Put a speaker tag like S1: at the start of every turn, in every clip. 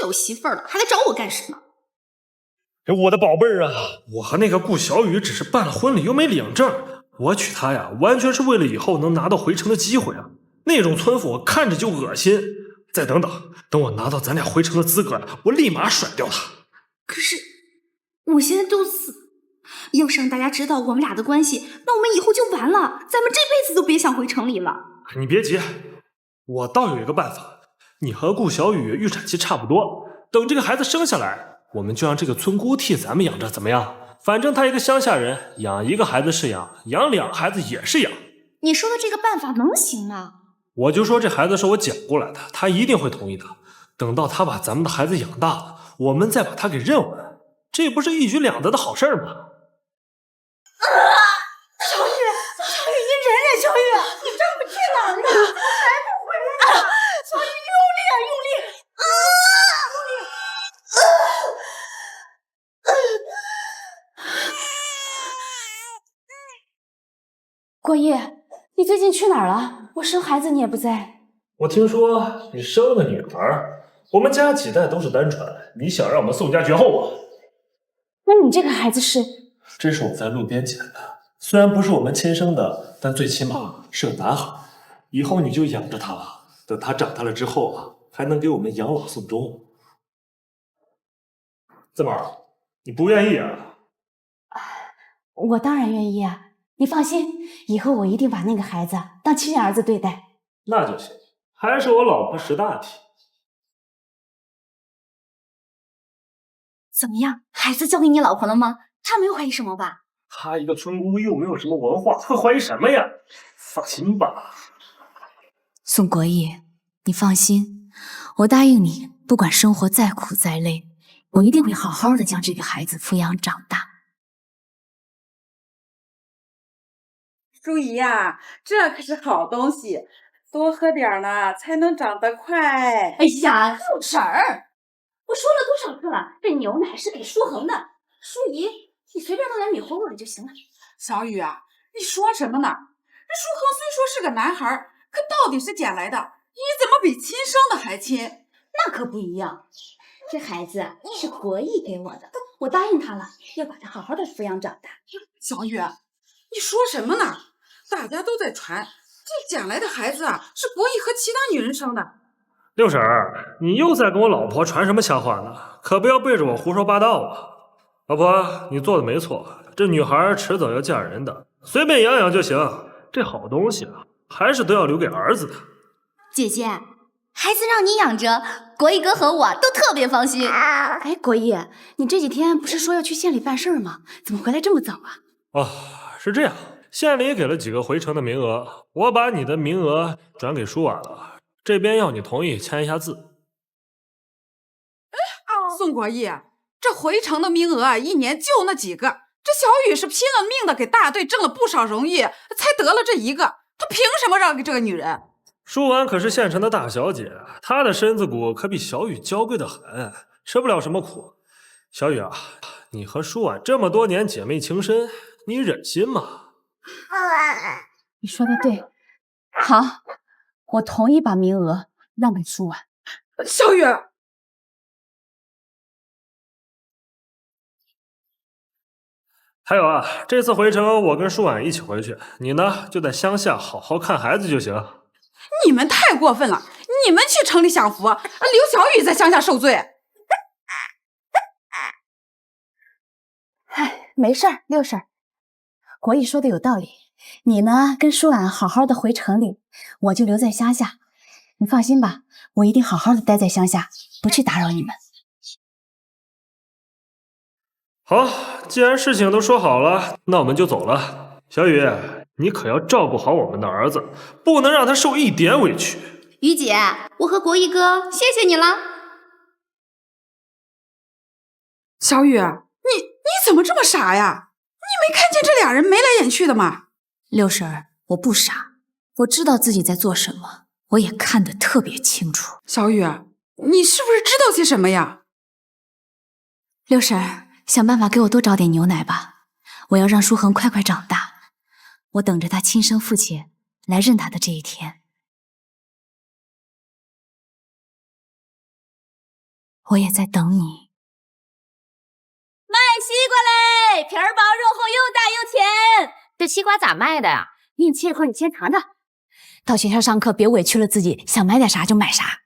S1: 有媳妇儿了，还来找我干什么？
S2: 我的宝贝儿啊，我和那个顾小雨只是办了婚礼，又没领证。我娶她呀，完全是为了以后能拿到回城的机会啊。那种村妇我看着就恶心。再等等，等我拿到咱俩回城的资格，我立马甩掉她。
S1: 可是我现在都死，要是让大家知道我们俩的关系，那我们以后就完了，咱们这辈子都别想回城里了。
S2: 你别急，我倒有一个办法。你和顾小雨预产期差不多，等这个孩子生下来，我们就让这个村姑替咱们养着，怎么样？反正他一个乡下人，养一个孩子是养，养2个孩子也是养。
S1: 你说的这个办法能行吗？
S2: 我就说这孩子是我捡过来的，他一定会同意的。等到他把咱们的孩子养大了，我们再把他给认回来，这不是一举两得的好事吗？
S3: 小雨，你忍忍，小雨，你这不去哪儿呢？还不回来呢？小雨，用力啊，用力！
S4: 郭毅，你最近去哪儿了？我生孩子你也不在。
S2: 我听说你生了个女儿，我们家几代都是单传，你想让我们宋家绝后啊？
S4: 那你这个孩子是？
S2: 这是我在路边捡的，虽然不是我们亲生的，但最起码是个男孩。以后你就养着他吧，等他长大了之后啊，还能给我们养老送终。怎么，你不愿意啊？
S4: 我当然愿意啊！你放心，以后我一定把那个孩子当亲儿子对待。
S2: 那就行，还是我老婆识大体。
S1: 怎么样，孩子交给你老婆了吗？她没有怀疑什么吧？
S2: 她一个村姑又没有什么文化，会怀疑什么呀？放心吧。
S4: 宋国义，你放心，我答应你，不管生活再苦再累，我一定会好好的将这个孩子抚养长大。
S3: 淑仪呀，这可是好东西，多喝点呢，才能长得快。
S1: 哎呀，六婶儿，我说了多少次了，这牛奶是给舒恒的。淑仪，你随便弄点米糊糊的就行了。
S3: 小雨啊，你说什么呢？这舒恒虽说是个男孩，可到底是捡来的，你怎么比亲生的还亲？
S1: 那可不一样，这孩子是国义给我的，我答应他了，要把他好好的抚养长大。
S3: 小雨，你说什么呢？大家都在传，这捡来的孩子啊，是国义和其他女人生的。
S2: 六婶儿，你又在跟我老婆传什么瞎话呢？可不要背着我胡说八道啊！老婆，你做的没错，这女孩迟早要嫁人的，随便养养就行。这好东西啊，还是都要留给儿子的。
S1: 姐姐，孩子让你养着，国义哥和我都特别放心。
S4: 哎，国义，你这几天不是说要去县里办事吗？怎么回来这么早啊？
S2: 哦，是这样，县里给了几个回城的名额，我把你的名额转给舒婉了，这边要你同意签一下字。
S3: 宋国义，这回城的名额啊，一年就那几个。这小雨是拼了命的给大队挣了不少荣誉，才得了这一个，他凭什么让给这个女人？
S2: 舒婉可是县城的大小姐，她的身子骨可比小雨娇贵的很，吃不了什么苦。小雨啊，你和舒婉这么多年姐妹情深，你忍心吗？
S4: 你说的对，好，我同意把名额让给舒婉。
S3: 小雨，
S2: 还有啊，这次回城我跟舒婉一起回去，你呢就在乡下好好看孩子就行。
S3: 你们太过分了！你们去城里享福，留小雨在乡下受罪。
S4: 哎，没事儿，六婶儿，国义说的有道理。你呢，跟舒婉好好的回城里，我就留在乡下。你放心吧，我一定好好的待在乡下，不去打扰你们。
S2: 好，既然事情都说好了，那我们就走了。小雨，你可要照顾好我们的儿子，不能让他受一点委屈。
S1: 于姐，我和国义哥谢谢你了。
S3: 小雨，你怎么这么傻呀？你没看见这俩人眉来眼去的吗？
S4: 六婶儿，我不傻，我知道自己在做什么，我也看得特别清楚。
S3: 小雨，你是不是知道些什么呀？
S4: 六婶儿，想办法给我多找点牛奶吧，我要让舒恒快快长大，我等着他亲生父亲来认他的这一天。我也在等你。
S5: 卖西瓜嘞，皮儿薄肉厚又大又甜。这西瓜咋卖的呀？给你切一口，你先尝尝。
S4: 到学校上课别委屈了自己，想买点啥就买啥。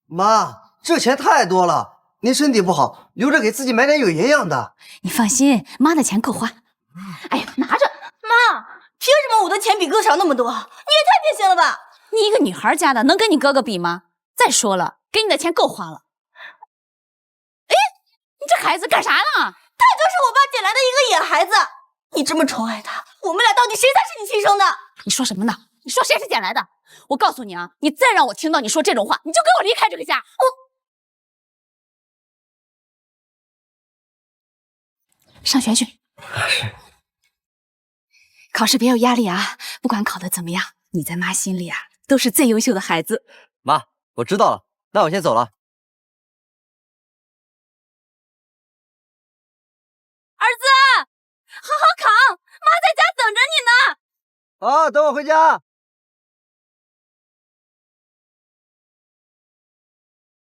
S6: 妈，这钱太多了，您身体不好，留着给自己买点有营养的。
S4: 你放心，妈的钱够花。
S1: 哎呀，拿着！妈，凭什么我的钱比哥少那么多？你也太偏心了吧！
S4: 你一个女孩家的，能跟你哥哥比吗？再说了，给你的钱够花了。哎，你这孩子干啥呢？
S1: 他就是我爸捡来的一个野孩子。你这么宠爱他，我们俩到底谁才是你亲生的？
S4: 你说什么呢？你说谁是捡来的？我告诉你啊，你再让我听到你说这种话，你就跟我离开这个家。上学去。考试别有压力啊，不管考得怎么样，你在妈心里啊都是最优秀的孩子。
S6: 妈，我知道了，那我先走了。
S5: 儿子，好好考，妈在家等着你呢。
S6: 好，等我回家。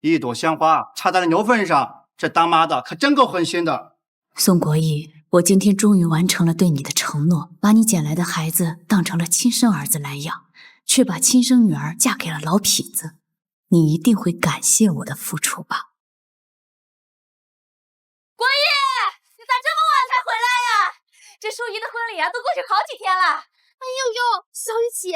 S7: 一朵鲜花插在了牛粪上，这当妈的可真够狠心的。
S4: 宋国义，我今天终于完成了对你的承诺，把你捡来的孩子当成了亲生儿子来养，却把亲生女儿嫁给了老痞子。你一定会感谢我的付出吧？
S5: 国义，你咋这么晚才回来呀？这淑仪的婚礼啊，都过去好几天了。
S1: 哎呦呦，小雨姐，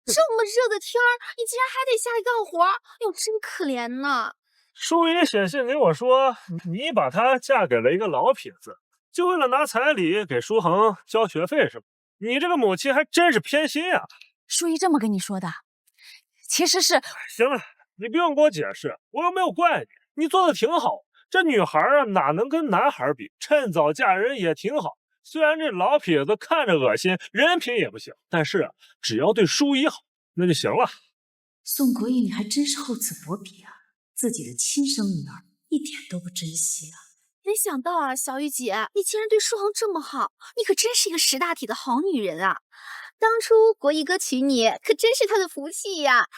S1: 这么热的天儿，你竟然还得下来干活，哟，真可怜呐！
S2: 淑仪写信给我说，你把她嫁给了一个老痞子，就为了拿彩礼给舒恒交学费是吧？你这个母亲还真是偏心呀！
S4: 淑仪这么跟你说的，其实是……
S2: 行了，你不用给我解释，我又没有怪你，你做的挺好。这女孩啊，哪能跟男孩比？趁早嫁人也挺好。虽然这老痞子看着恶心，人品也不行，但是只要对淑仪好，那就行了。
S4: 宋国义，你还真是厚此薄彼啊！自己的亲生女儿一点都不珍惜啊！
S1: 没想到啊，小雨姐，你竟然对舒恒这么好，你可真是一个识大体的好女人啊！当初国义哥娶你，可真是他的福气呀！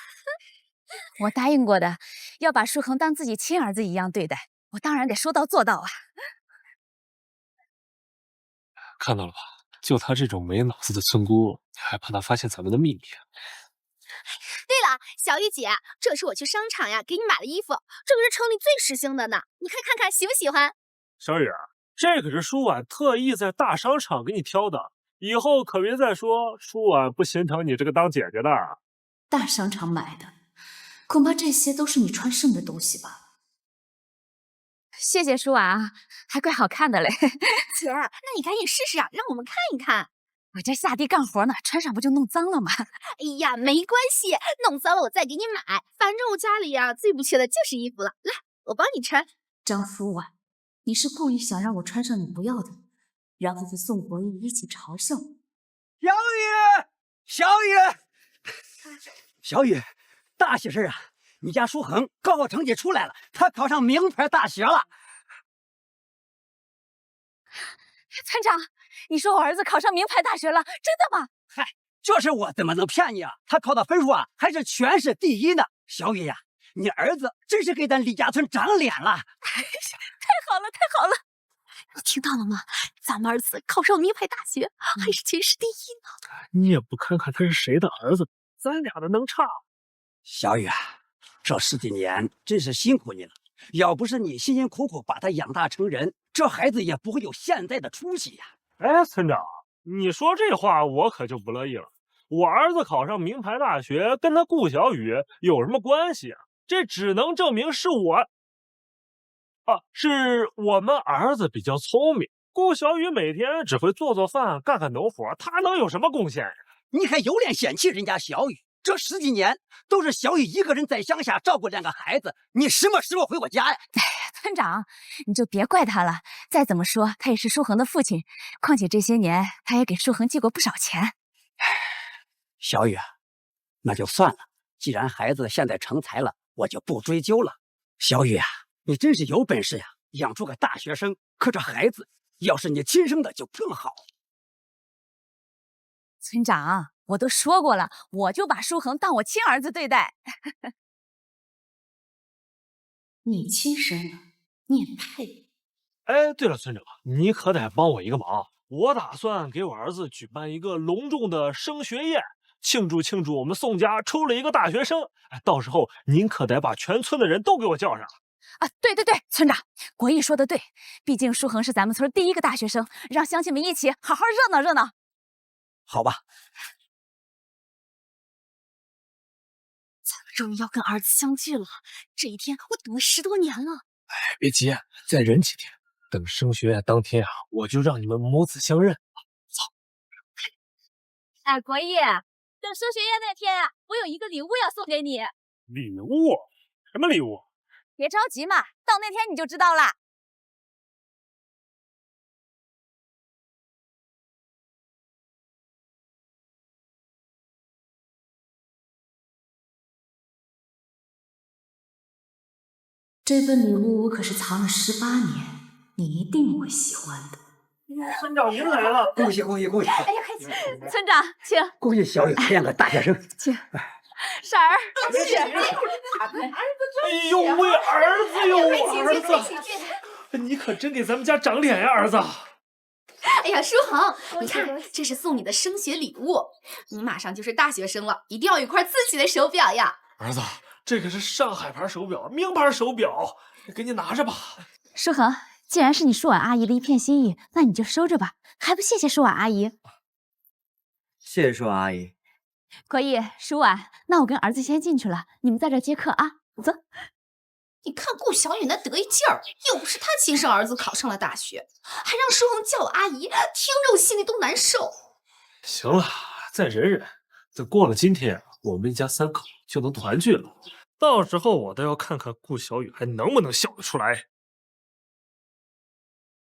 S4: 我答应过的，要把舒恒当自己亲儿子一样对待，我当然得说到做到啊！
S8: 看到了吧？就他这种没脑子的村姑，还怕他发现咱们的秘密啊？
S1: 对了，小雨姐，这是我去商场呀给你买的衣服，这个是城里最时兴的呢，你看看喜不喜欢？
S2: 小雨，这可是舒婉特意在大商场给你挑的，以后可别再说舒婉不心疼你这个当姐姐的。
S4: 大商场买的，恐怕这些都是你穿剩的东西吧？谢谢舒婉啊，还怪好看的嘞。
S1: 姐，那你赶紧试试啊，让我们看一看。
S4: 我这下地干活呢，穿上不就弄脏了吗？
S1: 哎呀，没关系，弄脏了我再给你买，反正我家里呀最不缺的就是衣服了。来，我帮你穿。
S4: 张舒婉，你是故意想让我穿上你不要的，然后和宋国义一起嘲笑我。
S9: 小雨，小雨，小雨，大喜事啊！你家舒恒高考成绩出来了，他考上名牌大学了。
S4: 村长，你说我儿子考上名牌大学了，真的吗？
S9: 嗨，这事我怎么能骗你啊？他考的分数啊，还是全市第一呢。小雨呀，你儿子真是给咱李家村长脸了。
S1: 太好了，太好了！你听到了吗？咱们儿子考上名牌大学，还是全市第一呢。
S2: 你也不看看他是谁的儿子，咱俩的能差？
S9: 小雨啊，这10几年真是辛苦你了。要不是你辛辛苦苦把他养大成人，这孩子也不会有现在的出息呀。
S2: 哎，村长，你说这话我可就不乐意了。我儿子考上名牌大学，跟他顾小雨有什么关系啊？这只能证明是是我们儿子比较聪明。顾小雨每天只会做做饭，干干农活，他能有什么贡献呀？
S9: 你还有脸嫌弃人家小雨？这10几年都是小雨一个人在乡下照顾2个孩子，你什么时候回过家呀？
S4: 村长，你就别怪他了。再怎么说，他也是舒恒的父亲，况且这些年他也给舒恒寄过不少钱。
S9: 小雨啊，那就算了。既然孩子现在成才了，我就不追究了。小雨啊，你真是有本事呀，养出个大学生。可这孩子要是你亲生的就更好。
S4: 村长，我都说过了，我就把舒恒当我亲儿子对待。你亲生的，你也配？
S2: 哎，对了，村长，你可得帮我一个忙，我打算给我儿子举办一个隆重的升学宴，庆祝我们宋家出了一个大学生。哎，到时候您可得把全村的人都给我叫上。
S5: 啊，对对对，村长，国义说的对，毕竟舒恒是咱们村第一个大学生，让乡亲们一起好好热闹热闹。
S9: 好吧，
S1: 咱们终于要跟儿子相聚了，这一天我等了10多年了。
S8: 别急，再忍几天，等升学宴当天啊，我就让你们母子相认。走。
S5: 哎，国义，等升学宴那天啊，我有一个礼物要送给你。
S2: 礼物？什么礼物？
S5: 别着急嘛，到那天你就知道啦。
S4: 这份礼物可是藏了18年，你一定会喜欢的。
S2: 村长您来了，
S9: 恭喜恭喜恭喜！
S5: 哎呀，村长，请。
S9: 恭喜小雨培养个大学生，
S5: 请。婶儿，请。
S2: 哎呦喂，儿子哟，儿子，你可真给咱们家长脸呀，儿子！
S1: 哎呀，舒恒，你看，这是送你的升学礼物，你马上就是大学生了，一定要有一块自己的手表呀。
S2: 儿子，这可是上海牌手表，名牌手表，给你拿着吧。
S5: 舒恒，既然是你舒婉阿姨的一片心意，那你就收着吧，还不谢谢舒婉阿姨？
S6: 谢谢舒阿姨。
S5: 国义、舒婉，那我跟儿子先进去了，你们在这接客啊。走。
S1: 你看顾小雨那得意劲儿，又不是他亲生儿子考上了大学，还让舒恒叫我阿姨，听着我心里都难受。
S2: 行了，再忍忍，等过了今天，我们一家3口就能团聚了。到时候我倒要看看顾小雨还能不能笑得出来。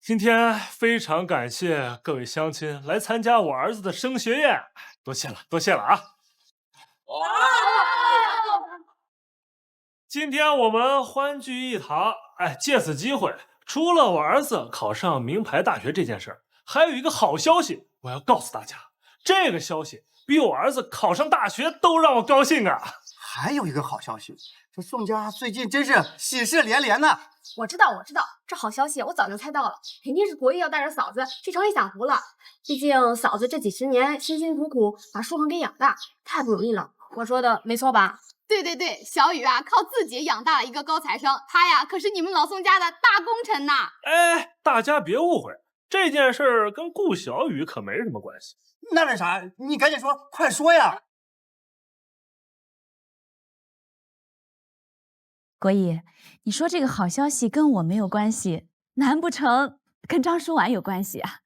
S2: 今天非常感谢各位乡亲来参加我儿子的升学宴，多谢了，多谢了啊！今天我们欢聚一堂，哎，借此机会，除了我儿子考上名牌大学这件事儿，还有一个好消息，我要告诉大家，这个消息比我儿子考上大学都让我高兴啊！
S7: 还有一个好消息，这宋家最近真是喜事连连呐！
S1: 我知道，这好消息我早就猜到了，肯定是国义要带着嫂子去城里享福了。毕竟嫂子这几10年辛辛苦苦把舒恒给养大，太不容易了。我说的没错吧？
S10: 对，小雨啊，靠自己养大了一个高材生，他呀可是你们老宋家的大功臣呐！
S2: 哎，大家别误会，这件事儿跟顾小雨可没什么关系。
S7: 那是啥？你赶紧说，快说呀！
S5: 国义，你说这个好消息跟我没有关系，难不成跟张舒婉有关系啊？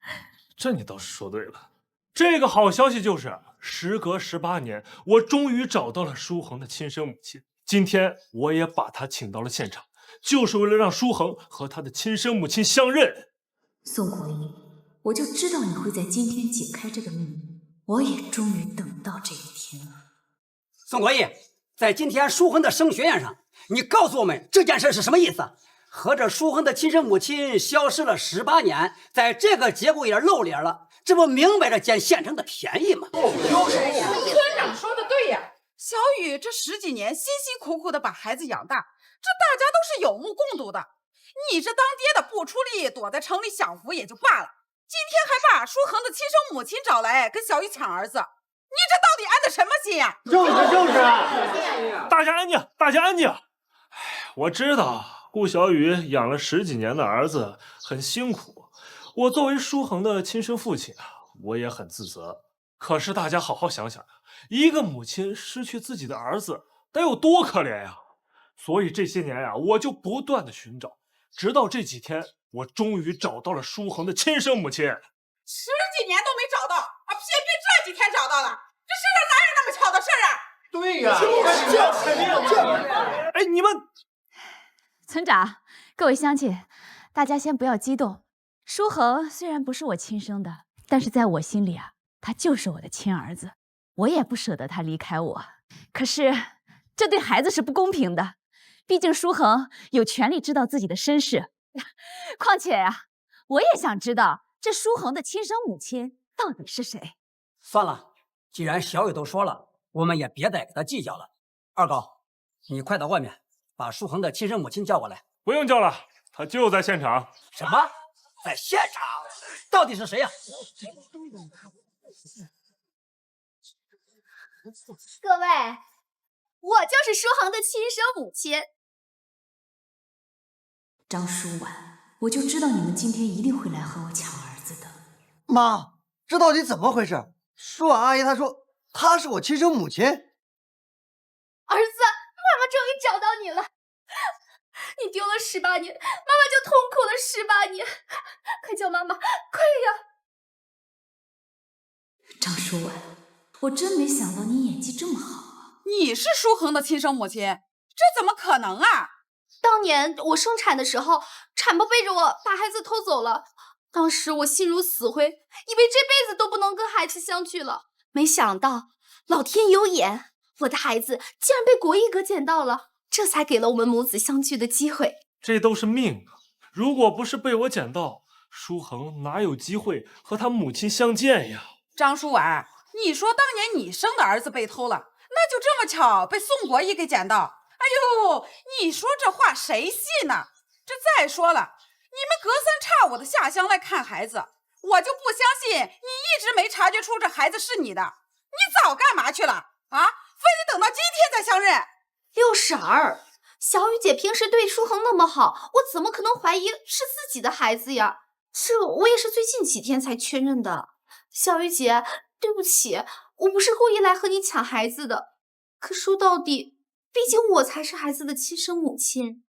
S2: 这你倒是说对了，这个好消息就是，时隔18年，我终于找到了舒恒的亲生母亲。今天我也把她请到了现场，就是为了让舒恒和他的亲生母亲相认。
S4: 宋国义，我就知道你会在今天解开这个秘密，我也终于等到这一天了。
S9: 宋国义，在今天舒恒的升学宴上，你告诉我们这件事是什么意思？合着舒恒的亲生母亲消失了18年，在这个节骨眼露脸了，这不明摆着捡县城的便宜吗？
S3: 村长说的对呀，小雨这10几年辛辛苦苦的把孩子养大，这大家都是有目共睹的。你这当爹的不出力，躲在城里享福也就罢了，今天还把舒恒的亲生母亲找来跟小雨抢儿子，你这到底安的什么心呀？
S7: 就是啊！
S2: 大家安静，大家安静。哎，我知道顾小雨养了10几年的儿子很辛苦，我作为舒恒的亲生父亲啊，我也很自责。可是大家好好想想啊，一个母亲失去自己的儿子得有多可怜呀！所以这些年呀，我就不断的寻找，直到这几天，我终于找到了舒恒的亲生母亲。
S3: 10几年都没找到啊，偏偏这几天找到了，这世上哪有那么巧的事儿啊？
S7: 对呀，
S2: 哎，你们
S5: 村长，各位乡亲，大家先不要激动。舒恒虽然不是我亲生的，但是在我心里啊，他就是我的亲儿子，我也不舍得他离开我。可是这对孩子是不公平的，毕竟舒恒有权利知道自己的身世。况且呀，我也想知道这舒恒的亲生母亲到底是谁。
S9: 算了，既然小雨都说了，我们也别再给他计较了。二高，你快到外面把舒恒的亲生母亲叫过来。
S2: 不用叫了，他就在现场。
S9: 什么？在现场？到底是谁呀？
S10: 各位，我就是舒恒的亲生母亲。
S5: 张舒婉，我就知道你们今天一定会来和我抢儿子的。
S6: 妈，这到底怎么回事？舒婉阿姨她说她是我亲生母亲。
S10: 儿子，妈妈终于找到你了。你丢了18年，妈妈就痛苦了18年。快叫妈妈，快呀！
S5: 张舒婉，我真没想到你演技这么好啊！
S3: 你是舒恒的亲生母亲，这怎么可能啊？
S10: 当年我生产的时候，产婆背着我把孩子偷走了。当时我心如死灰，以为这辈子都不能跟孩子相聚了。没想到老天有眼，我的孩子竟然被国义哥捡到了，这才给了我们母子相聚的机会。
S2: 这都是命啊！如果不是被我捡到，舒恒哪有机会和他母亲相见呀？
S3: 张舒婉，你说当年你生的儿子被偷了，那就这么巧被宋国义给捡到？哎呦，你说这话谁信呢？这再说了，你们隔三差五的下乡来看孩子，我就不相信你一直没察觉出这孩子是你的。你早干嘛去了啊？非得等到今天才相认？
S10: 六婶儿，小雨姐平时对舒恒那么好，我怎么可能怀疑是自己的孩子呀？这我也是最近几天才确认的。小雨姐，对不起，我不是故意来和你抢孩子的。可说到底，毕竟我才是孩子的亲生母亲。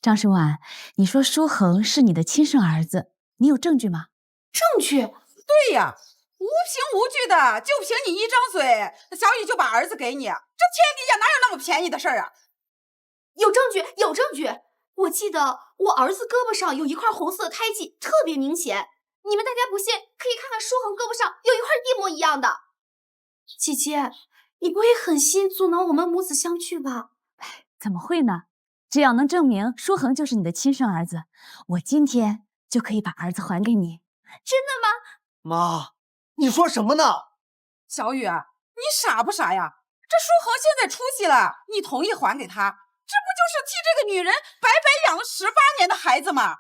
S5: 张舒婉，你说舒恒是你的亲生儿子，你有证据吗？
S10: 证据？
S3: 对呀，无凭无据的，就凭你一张嘴，小雨就把儿子给你，这天底下哪有那么便宜的事儿啊？
S10: 有证据，有证据！我记得我儿子胳膊上有一块红色的胎记，特别明显。你们大家不信，可以看看舒恒胳膊上有一块一模一样的。姐姐，你不会狠心阻挠我们母子相聚吧？
S5: 怎么会呢？只要能证明舒恒就是你的亲生儿子，我今天就可以把儿子还给你。
S10: 真的吗？
S6: 妈，你说什么呢？
S3: 小雨，你傻不傻呀？这舒恒现在出息了，你同意还给他，这不就是替这个女人白白养了18年的孩子吗？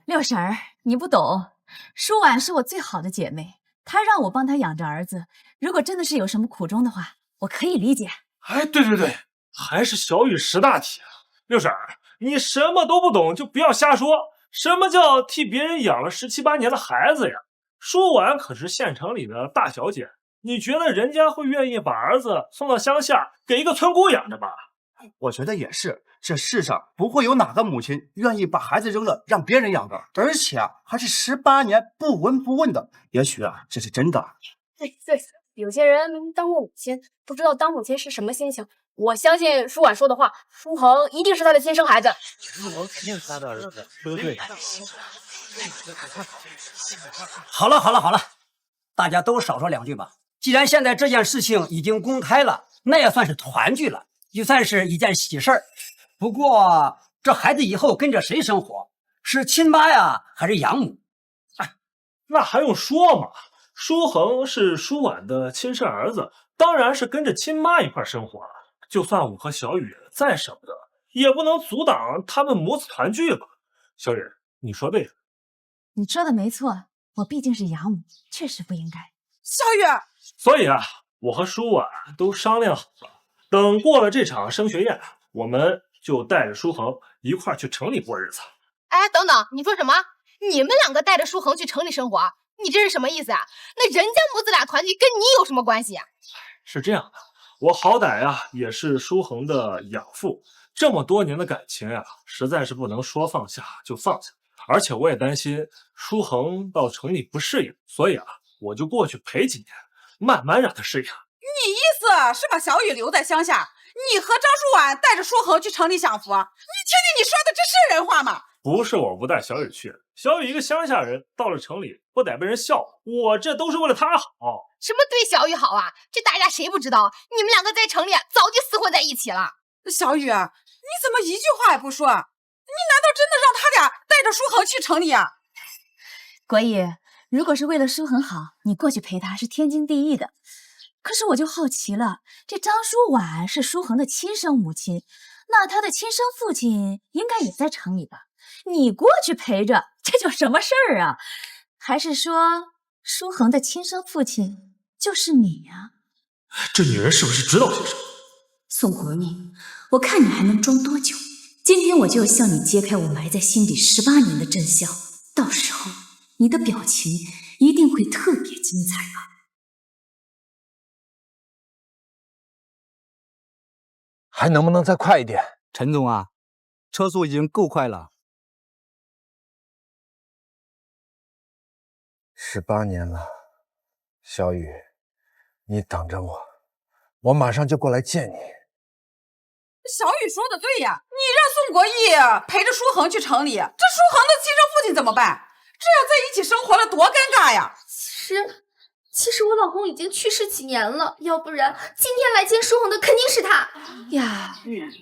S5: 六婶儿，你不懂，舒婉是我最好的姐妹，她让我帮她养着儿子，如果真的是有什么苦衷的话，我可以理解。
S2: 哎，对，还是小雨识大体啊！六婶儿，你什么都不懂就不要瞎说。什么叫替别人养了17、18年的孩子呀？舒婉可是县城里的大小姐，你觉得人家会愿意把儿子送到乡下给一个村姑养着吧？
S7: 我觉得也是，这世上不会有哪个母亲愿意把孩子扔了让别人养着，而且还是18年不闻不问的。也许这是真的。
S1: 对，有些人明明当过母亲，不知道当母亲是什么心情。我相信舒婉说的话，舒恒一定是他的亲生孩子。
S8: 舒恒肯定是他的儿子，说的对。
S9: 好了，大家都少说2句吧。既然现在这件事情已经公开了，那也算是团聚了，也算是一件喜事儿。不过这孩子以后跟着谁生活？是亲妈呀，还是养母？
S2: 哎，那还用说吗？舒恒是舒婉的亲生儿子，当然是跟着亲妈一块生活了。就算我和小雨再舍不得，也不能阻挡他们母子团聚吧？小雨，你说对了。
S5: 你说的没错，我毕竟是养母，确实不应该。
S3: 小雨，
S2: 所以我和舒婉都商量好了，等过了这场升学宴，我们就带着舒恒一块去城里过日子。
S10: 哎，等等，你说什么？你们2个带着舒恒去城里生活，你这是什么意思啊？那人家母子俩团聚跟你有什么关系啊？
S2: 是这样的，我好歹也是舒恒的养父，这么多年的感情实在是不能说放下就放下。而且我也担心舒恒到城里不适应，所以我就过去陪几年，慢慢让他适应。
S3: 你意思是把小雨留在乡下，你和张舒婉带着舒恒去城里享福？你听听你说的，这是人话吗？
S2: 不是我不带小雨去，小雨一个乡下人到了城里不得被人笑话，我这都是为了他好。
S10: 什么对小雨好啊？这大家谁不知道？你们2个在城里早就厮混在一起了。
S3: 小雨，你怎么一句话也不说？你难道真的让他俩带着舒恒去城里啊？
S5: 国义，如果是为了舒恒好，你过去陪他是天经地义的。可是我就好奇了，这张淑婉是舒恒的亲生母亲，那他的亲生父亲应该也在城里吧？你过去陪着，这叫什么事儿啊？还是说舒恒的亲生父亲就是你呀？
S2: 这女人是不是知道些什么？
S4: 宋国义，我看你还能装多久？今天我就要向你揭开我埋在心底18年的真相，到时候你的表情一定会特别精彩啊！
S11: 还能不能再快一点？
S9: 陈总啊，车速已经够快了。
S11: 18年了，小雨，你等着我，我马上就过来见你。
S3: 小雨说的对呀，你让宋国义陪着舒恒去城里，这舒恒的亲生父亲怎么办？这样在一起生活了多尴尬呀！
S10: 其实我老公已经去世几年了，要不然今天来见舒恒的肯定是他
S5: 呀。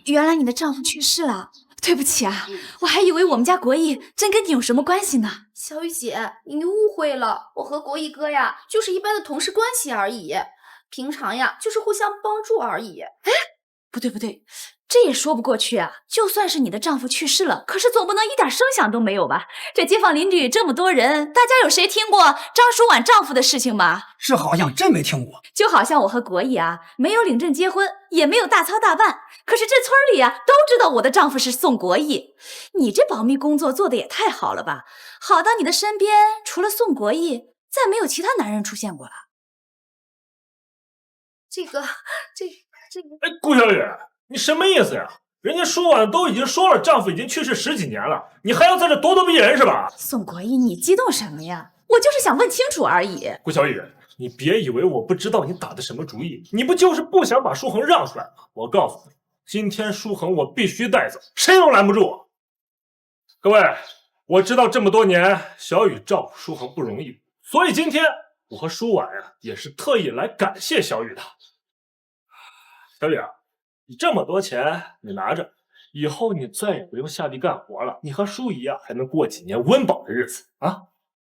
S5: 原来你的丈夫去世了，对不起啊，我还以为我们家国义真跟你有什么关系呢。
S10: 小雨姐，你误会了，我和国义哥呀，就是一般的同事关系而已，平常呀就是互相帮助而已。
S5: 哎，不对，这也说不过去啊！就算是你的丈夫去世了，可是总不能一点声响都没有吧？这街坊邻居这么多人，大家有谁听过张淑婉丈夫的事情吗？
S9: 是好像真没听过。
S5: 就好像我和国义啊，没有领证结婚，也没有大操大办，可是这村里啊都知道我的丈夫是宋国义。你这保密工作做的也太好了吧？好到你的身边除了宋国义，再没有其他男人出现过了。
S10: 这个，
S2: 哎，顾小雨，你什么意思呀？人家舒婉都已经说了，丈夫已经去世10几年了，你还要在这咄咄逼人是吧？
S5: 宋国义，你激动什么呀？我就是想问清楚而已。
S2: 顾小雨，你别以为我不知道你打的什么主意，你不就是不想把舒恒让出来吗？我告诉你，今天舒恒我必须带走，谁都拦不住我。各位，我知道这么多年小雨照顾舒恒不容易，所以今天我和舒婉呀也是特意来感谢小雨的。小雨啊，你这么多钱你拿着，以后你再也不用下地干活了，你和舒姨啊还能过几年温饱的日子啊！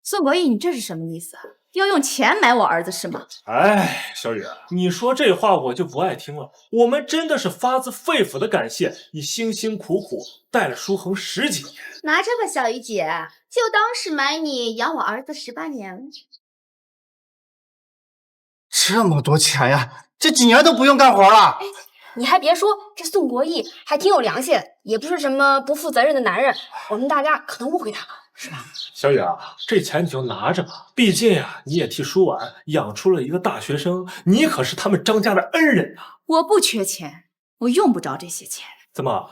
S5: 宋国义，你这是什么意思？要用钱买我儿子是吗？
S2: 哎，小雨，你说这话我就不爱听了。我们真的是发自肺腑的感谢你辛辛苦苦带了舒恒10几年。
S10: 拿着吧，小雨姐，就当是买你养我儿子18年。
S7: 这么多钱呀，这几年都不用干活了。
S1: 你还别说，这宋国义还挺有良心，也不是什么不负责任的男人。我们大家可能误会他了，是吧？
S2: 小雨啊，这钱你就拿着吧，毕竟呀，你也替舒婉养出了一个大学生，你可是他们张家的恩人啊。
S5: 我不缺钱，我用不着这些钱。
S2: 怎么，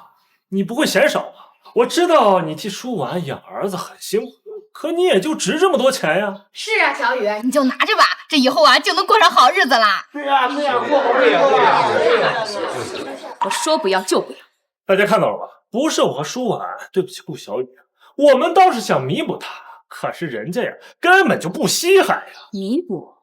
S2: 你不会嫌少啊？我知道你替舒婉养儿子很辛苦，可你也就值这么多钱呀。
S1: 是啊，小雨，你就拿着吧，这以后啊就能过上好日子啦。
S7: 对呀，过好日子。
S5: 我说不要就不要。
S2: 大家看到了吧？不是我和舒婉对不起顾小雨，我们倒是想弥补她，可是人家呀根本就不稀罕呀。
S5: 弥补？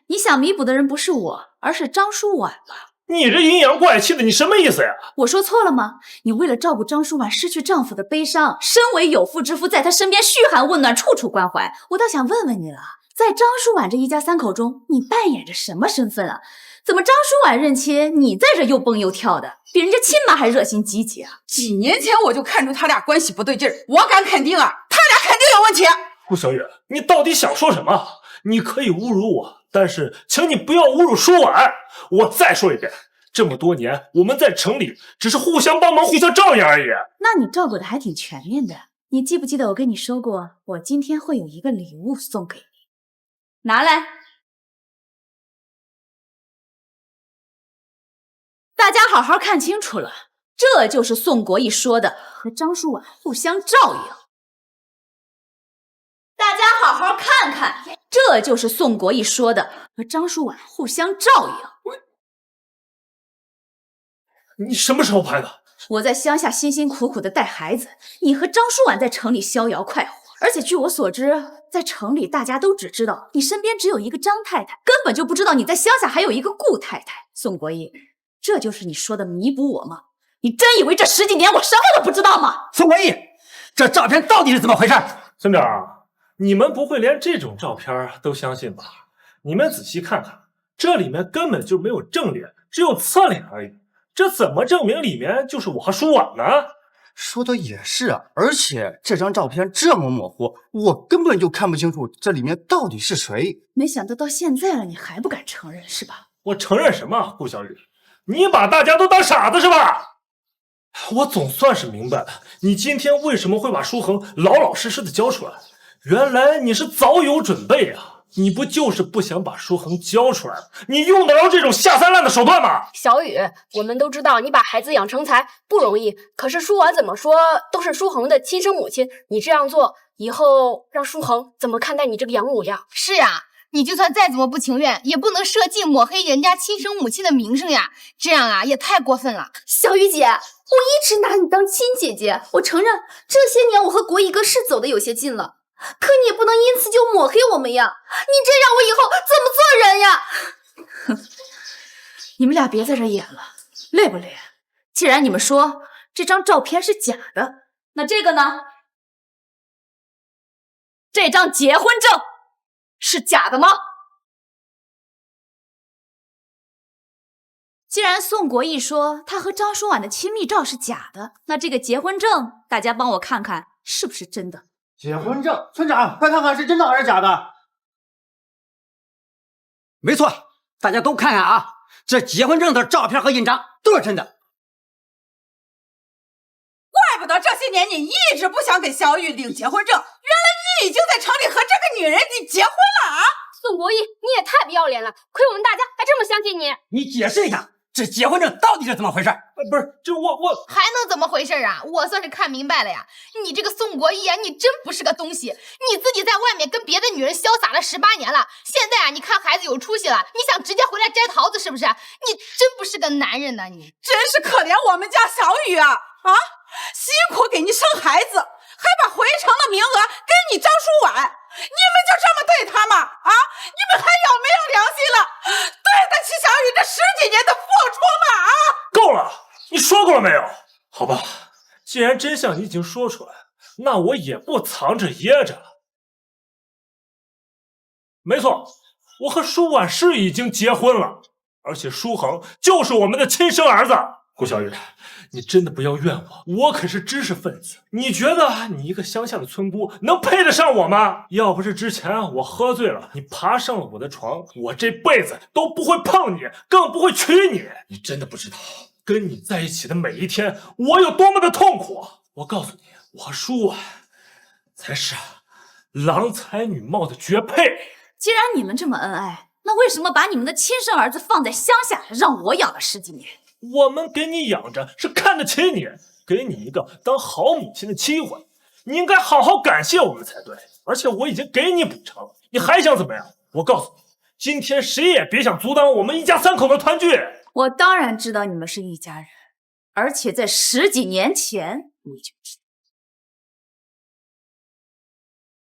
S5: 你想弥补的人不是我，而是张舒婉吧？
S2: 你这阴阳怪气的，你什么意思呀？
S5: 我说错了吗？你为了照顾张舒婉失去丈夫的悲伤，身为有妇之夫，在她身边嘘寒问暖，处处关怀。我倒想问问你了，在张舒婉这一家3口中，你扮演着什么身份啊？怎么张舒婉认亲，你在这又蹦又跳的，比人家亲妈还热心积极啊？
S3: 几年前我就看出他俩关系不对劲儿，我敢肯定啊，他俩肯定有问题。
S2: 顾小雨，你到底想说什么？你可以侮辱我，但是请你不要侮辱舒婉。我再说一遍，这么多年我们在城里只是互相帮忙、互相照应而已。
S5: 那你照顾的还挺全面的。你记不记得我跟你说过，我今天会有一个礼物送给你，拿来。大家好好看清楚了，这就是宋国义说的和张舒婉互相照应。大家好好看看，这就是宋国义说的和张舒婉互相照应。
S2: 你什么时候拍的？
S5: 我在乡下辛辛苦苦的带孩子，你和张舒婉在城里逍遥快活。而且据我所知，在城里大家都只知道你身边只有一个张太太，根本就不知道你在乡下还有一个顾太太。宋国义，这就是你说的弥补我吗？你真以为这10几年我什么都不知道吗？
S9: 宋国义，这照片到底是怎么回事？
S2: 村长，你们不会连这种照片都相信吧？你们仔细看看，这里面根本就没有正脸，只有侧脸而已。这怎么证明里面就是我和舒婉呢？
S7: 说的也是啊，而且这张照片这么模糊，我根本就看不清楚这里面到底是谁。
S5: 没想到到现在了，你还不敢承认是吧？
S2: 我承认什么，顾小雨？你把大家都当傻子是吧？我总算是明白了，你今天为什么会把舒恒老老实实的交出来。原来你是早有准备啊！你不就是不想把舒恒交出来？你用得着这种下三滥的手段吗？
S1: 小雨，我们都知道你把孩子养成才不容易，可是舒婉怎么说都是舒恒的亲生母亲，你这样做以后让舒恒怎么看待你这个养母呀？
S10: 是啊，你就算再怎么不情愿，也不能设计抹黑人家亲生母亲的名声呀，这样啊也太过分了。小雨姐，我一直拿你当亲姐姐，我承认这些年我和国义哥是走的有些近了。可你也不能因此就抹黑我们呀！你这让我以后怎么做人呀？
S5: 哼，你们俩别在这演了，累不累？既然你们说这张照片是假的，那这个呢？这张结婚证是假的吗？既然宋国义说他和张舒婉的亲密照是假的，那这个结婚证大家帮我看看是不是真的？
S7: 结婚证，村长，快看看是真的还是假的？
S9: 没错，大家都看看啊，这结婚证的照片和印章都是真的。
S3: 怪不得这些年你一直不想给小雨领结婚证，原来你已经在城里和这个女人你结婚了啊！
S1: 宋国义，你也太不要脸了，亏我们大家还这么相信你。
S9: 你解释一下，这结婚证到底是怎么回事？
S2: 不是，这我
S10: 还能怎么回事啊？我算是看明白了呀！你这个宋国义啊，你真不是个东西！你自己在外面跟别的女人潇洒了18年了，现在啊，你看孩子有出息了，你想直接回来摘桃子是不是？你真不是个男人呐！你
S3: 真是可怜我们家小雨啊！辛苦给你生孩子，还把回城的名额给你张舒婉，你们就这么对她吗？你们还有没有良心了？对得起小雨这10几年的付出吗？
S2: 够了！你说过了没有？好吧，既然真相你已经说出来，那我也不藏着掖着了。没错，我和舒婉是已经结婚了，而且舒恒就是我们的亲生儿子。顾小雨，你真的不要怨我，我可是知识分子。你觉得你一个乡下的村姑能配得上我吗？要不是之前我喝醉了，你爬上了我的床，我这辈子都不会碰你，更不会娶你。你真的不知道跟你在一起的每一天我有多么的痛苦。我告诉你，我和舒婉才是郎才女貌的绝配。
S5: 既然你们这么恩爱，那为什么把你们的亲生儿子放在乡下，让我养了10几年？
S2: 我们给你养着是看得起你，给你一个当好母亲的机会，你应该好好感谢我们才对。而且我已经给你补偿了，你还想怎么样？我告诉你，今天谁也别想阻挡我们一家3口的团聚。
S5: 我当然知道你们是一家人，而且在10几年前你就知道。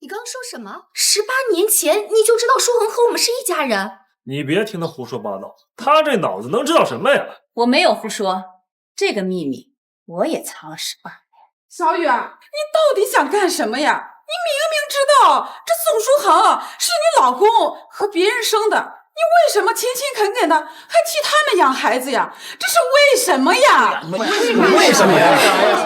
S10: 你刚说什么？18年前你就知道舒恒和我们是一家人？
S2: 你别听他胡说八道，他这脑子能知道什么呀？
S5: 我没有胡说，这个秘密我也藏了18年。
S3: 小雨，你到底想干什么呀？你明明知道这宋书恒是你老公和别人生的，你为什么勤勤恳恳的还替他们养孩子呀？这是为什么呀？
S7: 为什么呀？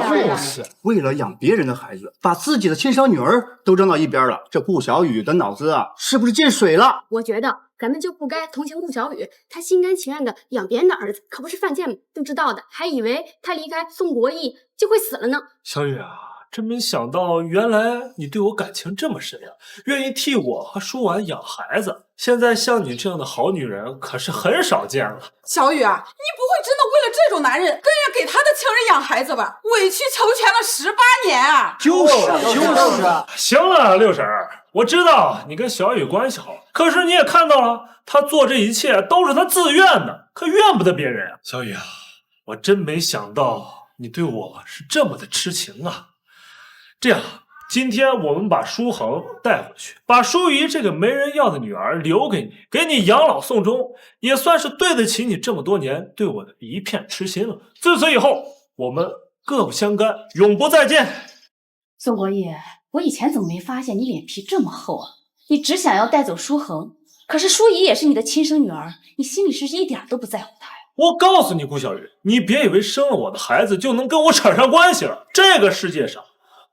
S7: 就是为了养别人的孩子，把自己的亲生女儿都扔到一边了。这顾小雨的脑子啊，是不是进水了？
S1: 我觉得咱们就不该同情顾小雨，她心甘情愿的养别人的儿子，可不是犯贱吗？不知道的还以为她离开宋国义就会死了呢。
S2: 小雨啊，真没想到，原来你对我感情这么深呀，愿意替我和舒婉养孩子。现在像你这样的好女人可是很少见了。
S3: 小雨啊，你不会真的为了这种男人，甘愿给他的情人养孩子吧？委曲求全了18年啊！
S7: 就是。
S2: 行了，六婶儿，我知道你跟小雨关系好，可是你也看到了，他做这一切都是他自愿的，可怨不得别人啊。小雨啊，我真没想到你对我是这么的痴情啊。这样，今天我们把舒恒带回去，把舒怡这个没人要的女儿留给你，给你养老送终，也算是对得起你这么多年对我的一片痴心了。自此以后，我们各不相干，永不再见。
S5: 宋国义，我以前怎么没发现你脸皮这么厚啊？你只想要带走舒恒，可是舒怡也是你的亲生女儿，你心里是一点都不在乎她呀？
S2: 我告诉你，顾小雨，你别以为生了我的孩子就能跟我扯上关系了。这个世界上，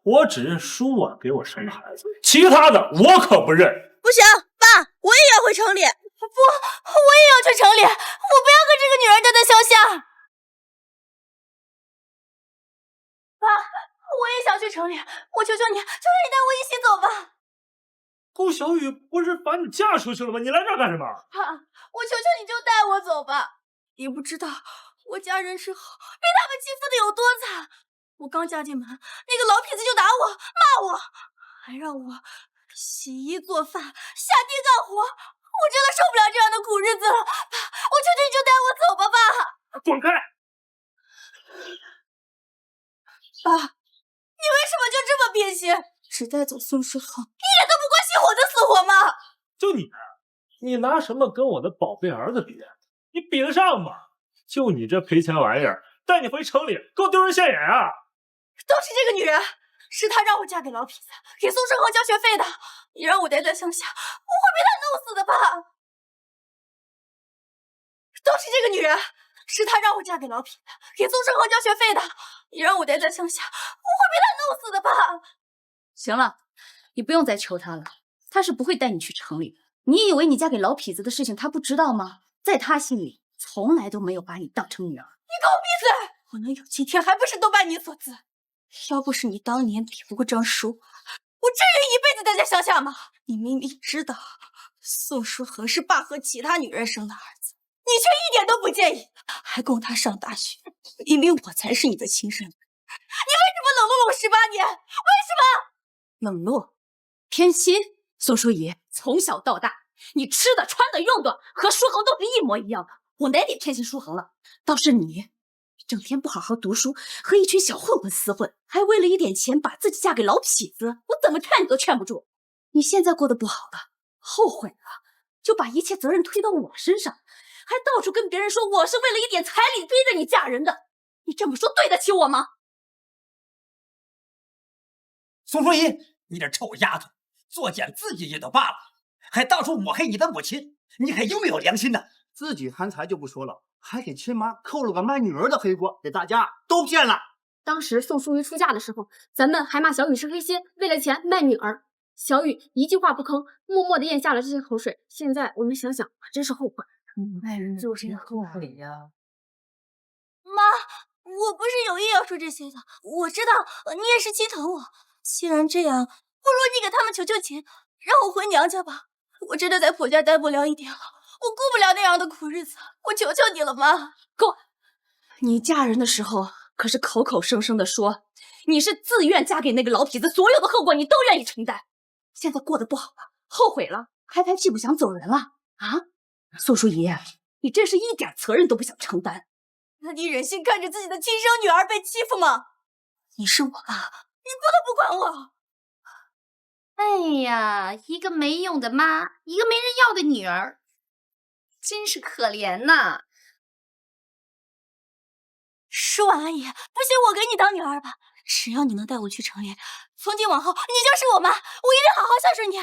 S2: 我只认舒婉给我生的孩子，其他的我可不认。
S12: 不行，爸，我也要回城里。不，我也要去城里，我不要跟这个女人待在乡下。爸，我也想去城里，我求求你，带我一起走吧。
S2: 顾小雨不是把你嫁出去了吗？你来这儿干什么？
S12: 爸，我求求你就带我走吧。你不知道我嫁人之后被他们欺负的有多惨。我刚嫁进门，那个老痞子就打我、骂我，还让我洗衣做饭、下地干活。我真的受不了这样的苦日子了。爸，我求求你就带我走吧，爸。
S2: 滚开！
S12: 爸，你为什么就这么偏心？只带走宋诗恒，一点都不关心我的死活吗？
S2: 就你拿什么跟我的宝贝儿子比？你比得上吗？就你这赔钱玩意儿，带你回城里，够丢人现眼啊！
S12: 都是这个女人，是她让我嫁给老痞子，给宋诗恒交学费的。你让我待在乡下，我会被他弄死的，爸。都是这个女人，是她让我嫁给老痞子，给宋诗恒交学费的。你让我待在乡下，我会被他弄死的，爸。
S5: 行了，你不用再求他了，他是不会带你去城里的。你以为你嫁给老痞子的事情他不知道吗？在他心里，从来都没有把你当成女儿。
S12: 你给我闭嘴！我能有今天，还不是都拜你所赐。要不是你当年比不过张叔，我至于一辈子待在乡下吗？你明明知道宋书恒是爸和其他女人生的儿子，你却一点都不介意，还供他上大学。明明我才是你的亲生女，你为什么冷落了我18年？为什么？
S5: 冷落、偏心。宋淑仪，从小到大，你吃的、穿的、用的和舒恒都是一模一样的。我哪点偏心舒恒了？倒是你，整天不好好读书，和一群小混混厮混，还为了一点钱把自己嫁给老痞子，我怎么劝你都劝不住。你现在过得不好了，后悔了，就把一切责任推到我身上，还到处跟别人说我是为了一点彩礼逼着你嫁人的。你这么说对得起我吗？
S9: 宋淑仪，你这臭丫头，作践自己也就罢了，还到处抹黑你的母亲，你还有没有良心呢？
S7: 自己贪财就不说了，还给亲妈扣了个卖女儿的黑锅，给大家都骗了。
S1: 当时宋淑瑜出嫁的时候，咱们还骂小雨是黑心，为了钱卖女儿。小雨一句话不吭，默默地咽下了这些口水。现在我们想想，真是后悔。
S12: 卖人就是后悔呀。妈，我不是有意要说这些的，我知道你也是心疼我。既然这样，不如你给他们求求情，让我回娘家吧。我真的在婆家待不了一天了，我过不了那样的苦日子，我求求你了，妈。
S5: 够！你嫁人的时候可是口口声声的说你是自愿嫁给那个老痞子，所有的后果你都愿意承担。现在过得不好了，后悔了，还拍屁股想走人了啊？宋淑仪，你真是一点责任都不想承担。
S12: 那你忍心看着自己的亲生女儿被欺负吗？你是我爸，你不能不管我。
S10: 哎呀，一个没用的妈，一个没人要的女儿，真是可怜呐。
S12: 舒婉阿姨，不行，我给你当女儿吧。只要你能带我去城里，从今往后你就是我妈，我一定好好孝顺你。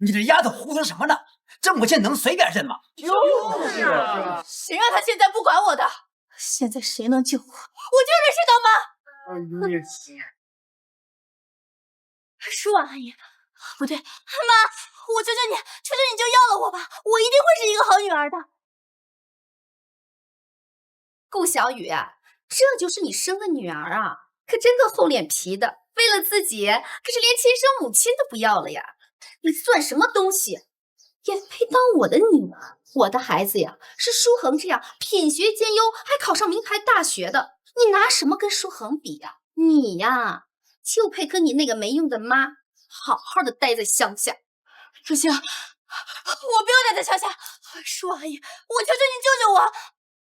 S9: 你这丫头胡说什么呢？这母亲能随便认吗？
S12: 就是啊，谁让他现在不管我的？现在谁能救我，我就认谁当妈。舒婉阿姨，不对，妈，我求求你，求求你就要了我吧，我一定会是一个好女儿的。
S10: 顾小雨，这就是你生的女儿啊，可真够厚脸皮的，为了自己，可是连亲生母亲都不要了呀！你算什么东西，也配当我的女儿？我的孩子呀，是舒恒这样品学兼优，还考上名牌大学的，你拿什么跟舒恒比呀？你呀，就配跟你那个没用的妈好好的待在乡下。
S12: 不行，我不要待在乡下。舒阿姨，我求求你救救我！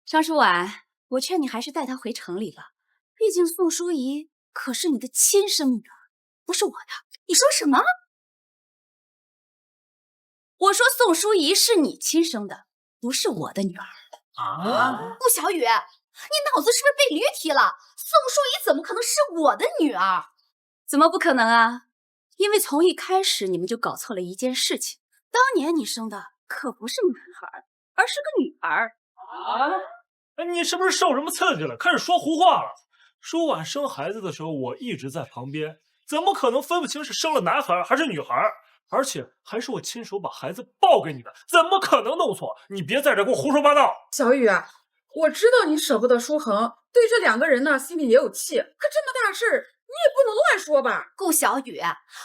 S5: 张舒婉，我劝你还是带她回城里吧，毕竟宋淑仪可是你的亲生女儿，不是我的。
S10: 你说什么？
S5: 我说宋淑仪是你亲生的，不是我的女儿。
S10: 顾小雨，你脑子是不是被驴踢了？宋淑仪怎么可能是我的女儿？
S5: 怎么不可能啊？因为从一开始你们就搞错了一件事情，当年你生的可不是男孩，而是个女儿。
S2: 哎，你是不是受什么刺激了？开始说胡话了。舒婉生孩子的时候，我一直在旁边，怎么可能分不清是生了男孩还是女孩？而且还是我亲手把孩子抱给你的，怎么可能弄错？你别在这给我胡说八道。
S3: 小雨啊，我知道你舍不得舒恒，对这2个人呢心里也有气，可这么大事你也不能乱说吧？
S10: 顾小雨，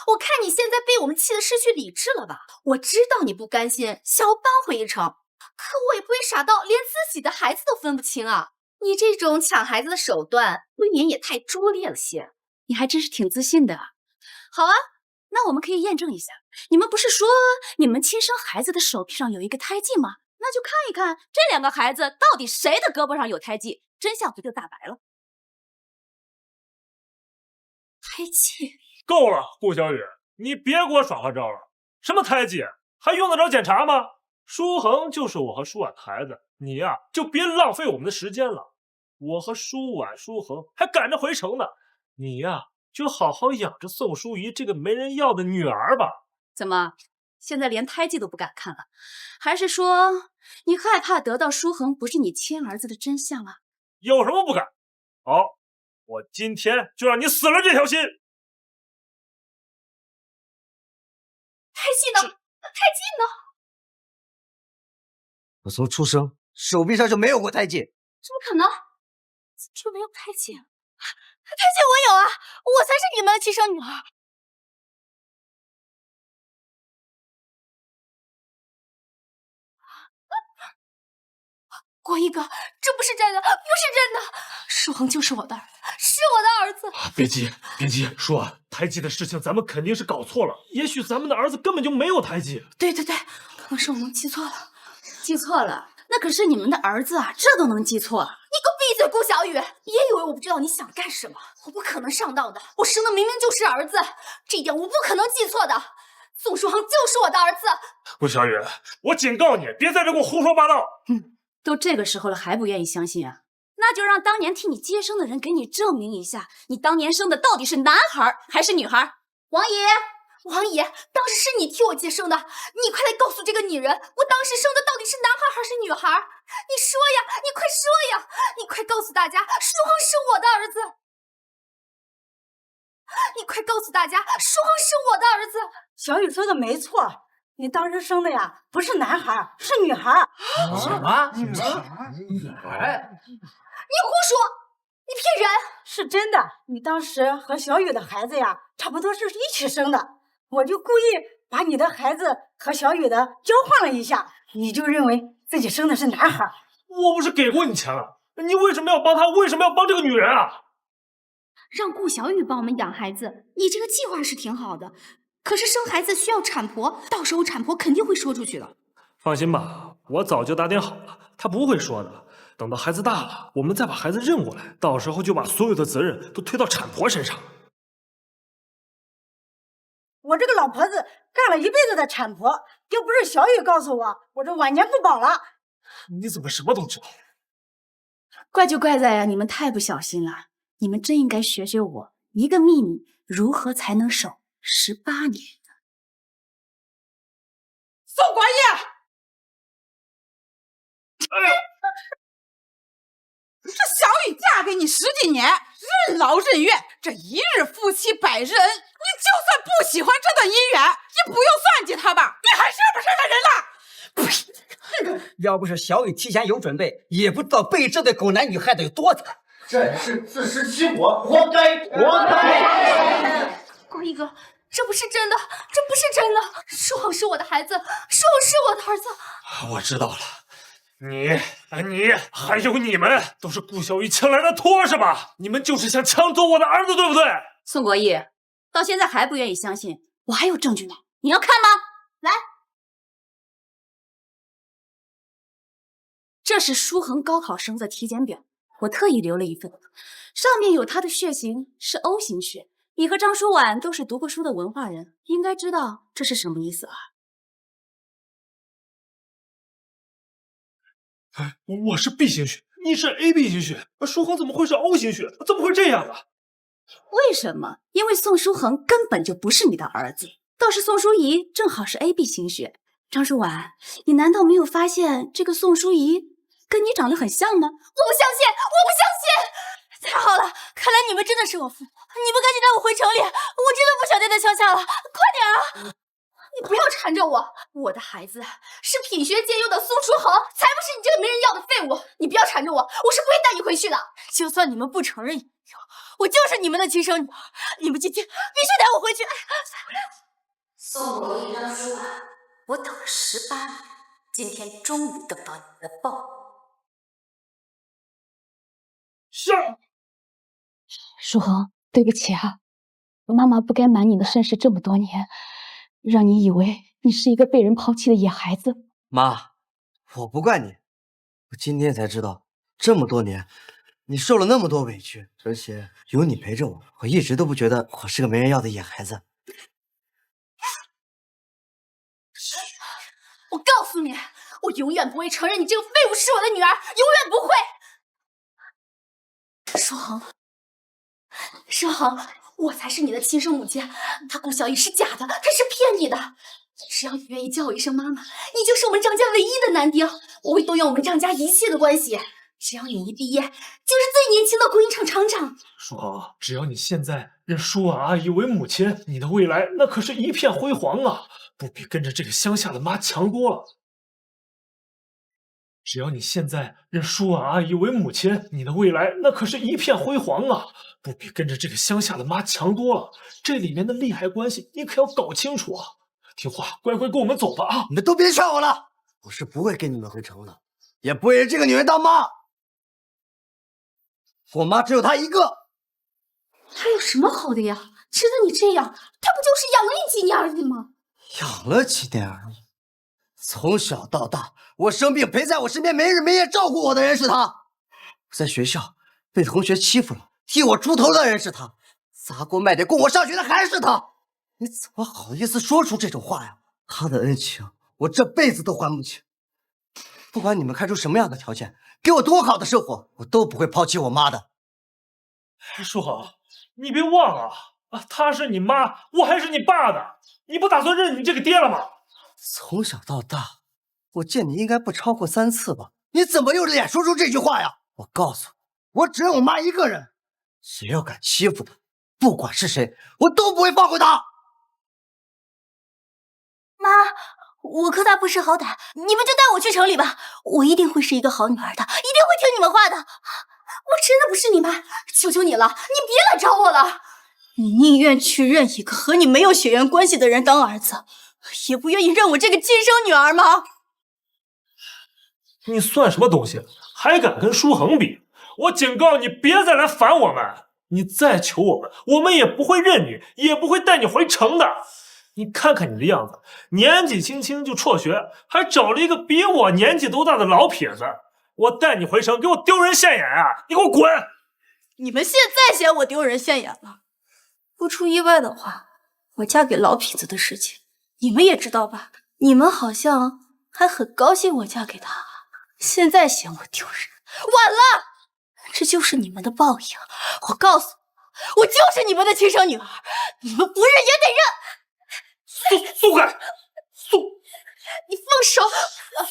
S10: 我看你现在被我们气得失去理智了吧？我知道你不甘心想要搬回一城，可我也不会傻到连自己的孩子都分不清啊！你这种抢孩子的手段，未免也太拙劣了些。
S5: 你还真是挺自信的啊。好啊，那我们可以验证一下。你们不是说你们亲生孩子的手臂上有一个胎记吗？那就看一看这2个孩子到底谁的胳膊上有胎记，真相不就大白了？
S10: 胎记？
S2: 够了，顾小雨，你别给我耍花招了。什么胎记，还用得着检查吗？舒恒就是我和舒婉的孩子，你呀就别浪费我们的时间了。我和舒婉、舒恒还赶着回城呢，你呀就好好养着宋淑仪这个没人要的女儿吧。
S5: 怎么，现在连胎记都不敢看了？还是说你害怕得到舒恒不是你亲儿子的真相啊？
S2: 有什么不敢？好，我今天就让你死了这条心。
S10: 胎记呢？胎记呢？
S6: 我从出生手臂上就没有过胎记。
S10: 怎么可能？就没有胎记？胎记我有啊，我才是你们的亲生女儿。国一哥，这不是真的，不是真的，舒恒就是我的儿子，是我的儿子。
S2: 别急，别急，舒婉，胎记的事情咱们肯定是搞错了，也许咱们的儿子根本就没有胎记。
S10: 对，可能是我们记错了。
S5: 记错了？那可是你们的儿子啊，这都能记错？
S10: 你给我闭嘴，顾小雨！你也以为我不知道你想干什么？我不可能上当的，我生的明明就是儿子，这一点我不可能记错的。宋舒恒就是我的儿子。
S2: 顾小雨，我警告你，别在这给我胡说八道。
S5: 都这个时候了，还不愿意相信啊？那就让当年替你接生的人给你证明一下，你当年生的到底是男孩还是女孩？
S10: 王爷，当时是你替我接生的，你快来告诉这个女人，我当时生的到底是男孩还是女孩？你说呀，你快说呀，你快告诉大家，舒恒是我的儿子。你快告诉大家，舒恒是我的儿子。
S12: 小雨说的没错，你当时生的呀，不是男孩，是女孩。
S7: 什么？女
S10: 孩？你胡说！你骗人！
S12: 是真的，你当时和小雨的孩子呀，差不多是一起生的，我就故意把你的孩子和小雨的交换了一下，你就认为自己生的是男孩。
S2: 我不是给过你钱了，你为什么要帮他？为什么要帮这个女人啊？
S10: 让顾小雨帮我们养孩子，你这个计划是挺好的，可是生孩子需要产婆，到时候产婆肯定会说出去的。
S2: 放心吧，我早就打点好了，他不会说的。等到孩子大了，我们再把孩子认过来，到时候就把所有的责任都推到产婆身上。
S12: 我这个老婆子干了一辈子的产婆，又不是小雨告诉我，我这晚年不保了。
S2: 你怎么什么都知道？
S5: 怪就怪在你们太不小心了，你们真应该学学我，一个秘密如何才能守18年。
S3: 宋国义，这小雨嫁给你10几年，任劳任怨，这一日夫妻百日恩，你就算不喜欢这段姻缘，也不用算计他吧？你还是不是个人了？
S9: 要不是小雨提前有准备，也不知道被这对狗男女害得有多惨。
S7: 这是自食其果，活该，活该！
S10: 国义哥，这不是真的，这不是真的，舒恒是我的孩子，舒恒是我的儿子。
S2: 我知道了，你还有你们都是顾小雨请来的托是吧？你们就是想抢走我的儿子，对不对？
S5: 宋国义到现在还不愿意相信，我还有证据呢，你要看吗？来，这是舒恒高考生的体检表，我特意留了一份，上面有他的血型是 O 型血。你和张舒婉都是读过书的文化人，应该知道这是什么意思啊？
S2: 我是 B 型血，你是 AB 型血，书恒怎么会是 O 型血？怎么会这样啊？
S4: 为什么？因为宋书恒根本就不是你的儿子，倒是宋书怡正好是 AB 型血。张书婉，你难道没有发现这个宋书怡跟你长得很像吗？
S12: 我不相信，我不相信！太好了，看来你们真的是我父母，你们赶紧带我回城里，我真的不想待在乡下了，快点啊！
S10: 你不要缠着我，我的孩子是品学兼优的苏书恒，才不是你这个没人要的废物！你不要缠着我，我是不会带你回去的。
S12: 就算你们不承认，我就是你们的亲生女儿，你们今天必须带我回去！
S4: 宋国义、张书婉，我等了18年，今天终于等到你们的报。
S2: 是。
S5: 书恒，对不起啊，妈妈不该瞒你的身世这么多年，让你以为你是一个被人抛弃的野孩子。
S6: 妈，我不怪你，我今天才知道，这么多年你受了那么多委屈，而且有你陪着我，我一直都不觉得我是个没人要的野孩子。
S10: 我告诉你，我永远不会承认你这个废物是我的女儿，永远不会。书恒，书恒，我才是你的亲生母亲，他顾小雨是假的，他是骗你的。只要你愿意叫我一声妈妈，你就是我们张家唯一的男丁，我会动用我们张家一切的关系。只要你一毕业，就是最年轻的国营厂厂长。
S2: 书恒，只要你现在认舒婉阿姨为母亲，你的未来那可是一片辉煌啊，不比跟着这个乡下的妈强多了。只要你现在认舒婉阿姨为母亲，你的未来那可是一片辉煌啊，不比跟着这个乡下的妈强多了。这里面的利害关系，你可要搞清楚啊！听话，乖乖跟我们走吧啊！
S6: 你们都别劝我了，我是不会跟你们回城的，也不会认这个女人当妈。我妈只有她一个。
S10: 她有什么好的呀？吃的你这样，她不就是养了你几年而已吗？
S6: 养了几年而已。从小到大，我生病陪在我身边没日没夜照顾我的人是她。我在学校被同学欺负了，替我出头的人是她。砸锅卖铁供我上学的还是她。你怎么好意思说出这种话呀？她的恩情，我这辈子都还不起。不管你们开出什么样的条件，给我多好的生活，我都不会抛弃我妈的。
S2: 书恒，你别忘了啊，她是你妈，我还是你爸的，你不打算认你这个爹了吗？
S6: 从小到大，我见你应该不超过3次吧？你怎么有脸说出这句话呀？我告诉你，我只认我妈一个人，谁要敢欺负她，不管是谁，我都不会放过她。
S12: 妈，我可大不识好歹，你们就带我去城里吧，我一定会是一个好女儿的，一定会听你们话的。
S10: 我真的不是你妈，求求你了，你别来找我了。
S12: 你宁愿去认一个和你没有血缘关系的人当儿子，也不愿意认我这个亲生女儿吗？
S2: 你算什么东西，还敢跟书恒比？我警告你，别再来烦我们！你再求我们，我们也不会认你，也不会带你回城的。你看看你的样子，年纪轻轻就辍学，还找了一个比我年纪都大的老痞子。我带你回城，给我丢人现眼啊！你给我滚！
S12: 你们现在嫌我丢人现眼了？不出意外的话，我嫁给老痞子的事情，你们也知道吧？你们好像还很高兴我嫁给他，现在嫌我丢人，晚了，这就是你们的报应。我告诉你，我就是你们的亲生女儿，你们不认也得认。
S2: 松开，
S10: 你放手！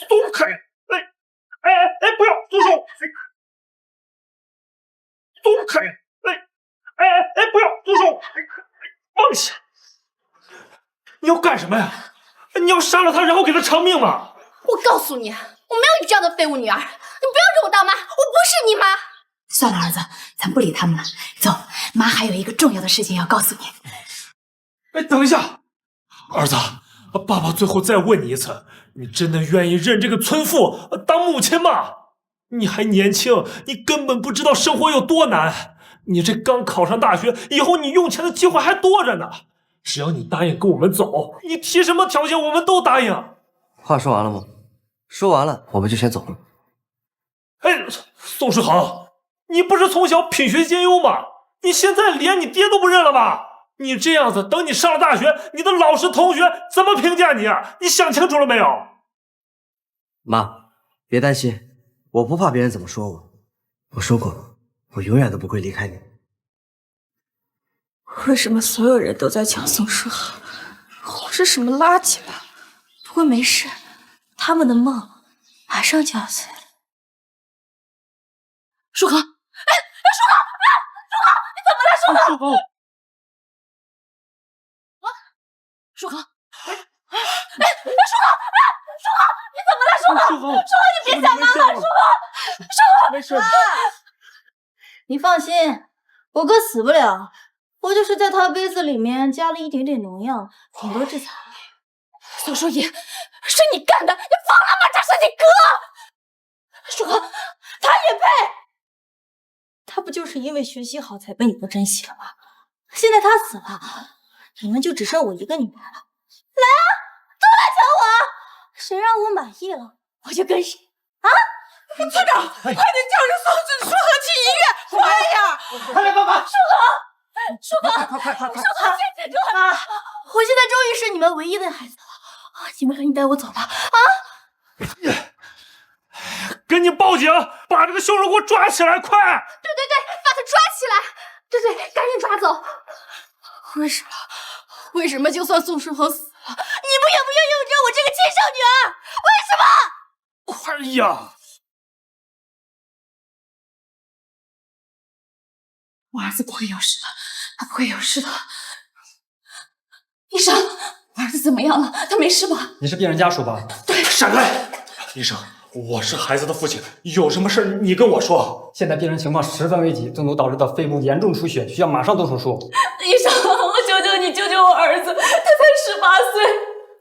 S2: 松开！哎，不要松手！松开！哎，不要松手！放下！你要干什么呀？你要杀了他，然后给他偿命吗？
S10: 我告诉你，我没有你这样的废物女儿，你不要认我当妈，我不是你妈。
S4: 算了，儿子，咱不理他们了。走，妈还有一个重要的事情要告诉你。
S2: 哎，等一下，儿子，爸爸最后再问你一次，你真的愿意认这个村妇当母亲吗？你还年轻，你根本不知道生活有多难。你这刚考上大学，以后你用钱的机会还多着呢。只要你答应跟我们走，你提什么条件我们都答应。
S6: 话说完了吗？说完了，我们就先走了。
S2: 哎，宋世豪，你不是从小品学兼优吗？你现在连你爹都不认了吗？你这样子，等你上了大学，你的老师同学怎么评价你啊？你想清楚了没有？
S6: 妈，别担心，我不怕别人怎么说我，我说过，我永远都不会离开你。
S12: 为什么所有人都在讲宋书豪？我是什么垃圾吧？不过没事，他们的梦马上就要碎了。舒恒，哎，舒恒，哎，舒恒，你怎么了，舒恒？舒恒，哎，舒恒，哎，舒恒，你怎么了，舒恒？舒恒，你别想妈妈，舒恒，舒恒，
S7: 没事。
S12: 你放心，我哥死不了，我就是在他杯子里面加了一点点农药，顶多致残。宋书怡，是你干的，你疯了吗？这是你哥，舒恒，他也配？他不就是因为学习好才被你们珍惜了吗？现在他死了，你们就只剩我一个女儿了。来啊，都来抢我！谁让我满意了，我就跟谁啊！
S3: 村长，快点叫人送舒恒去医院，快呀！
S7: 快来帮忙！
S12: 舒恒，舒恒，
S7: 快！
S12: 舒恒，谢谢妈！我现在终于是你们唯一的孩子了啊！你们赶紧带我走吧！啊！
S2: 赶紧报警，把这个凶手给我抓起来！快！
S1: 对，把他抓起来！对，赶紧抓走！
S12: 为什么就算宋书恒死了，你们也不愿意认我这个亲生女儿？为什么？
S2: 快呀！
S12: 我儿子不会有事的，他不会有事的。医生，我儿子怎么样了？他没事吧？
S13: 你是病人家属吧？
S12: 对。
S2: 闪开！医生，我是孩子的父亲，有什么事你跟我说。
S13: 现在病人情况十分危急，中毒导致的肺部严重出血，需要马上动手术。
S12: 医生，我求求你救救我儿子，他才18岁。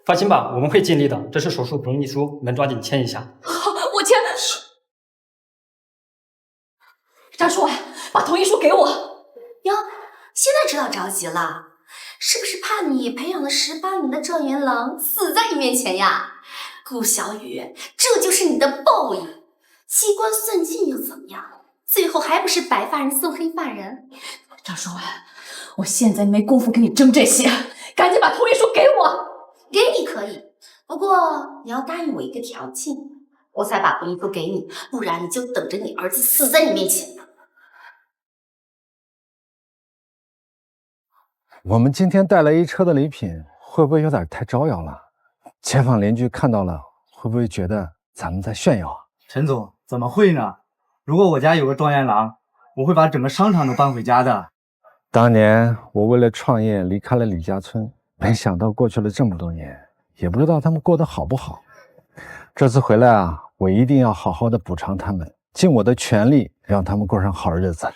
S13: 放心吧，我们会尽力的。这是手术同意书，你们抓紧签一下。
S12: 好，我签。张书婉，把同意书给我。
S10: 哟，现在知道着急了，是不是怕你培养了18年的状元郎死在你面前呀？顾小雨，这就是你的报应。机关算尽又怎么样？最后还不是白发人送黑发人？
S12: 张书婉，我现在没工夫跟你争这些，赶紧把同意书给我。
S10: 给你可以，不过你要答应我一个条件，我才把同意书给你，不然你就等着你儿子死在你面前。
S11: 我们今天带来一车的礼品，会不会有点太招摇了？街坊邻居看到了，会不会觉得咱们在炫耀啊？
S7: 陈总，怎么会呢？如果我家有个状元郎，我会把整个商场都搬回家的。
S11: 当年我为了创业离开了李家村，没想到过去了这么多年，也不知道他们过得好不好。这次回来啊，我一定要好好的补偿他们，尽我的全力让他们过上好日子。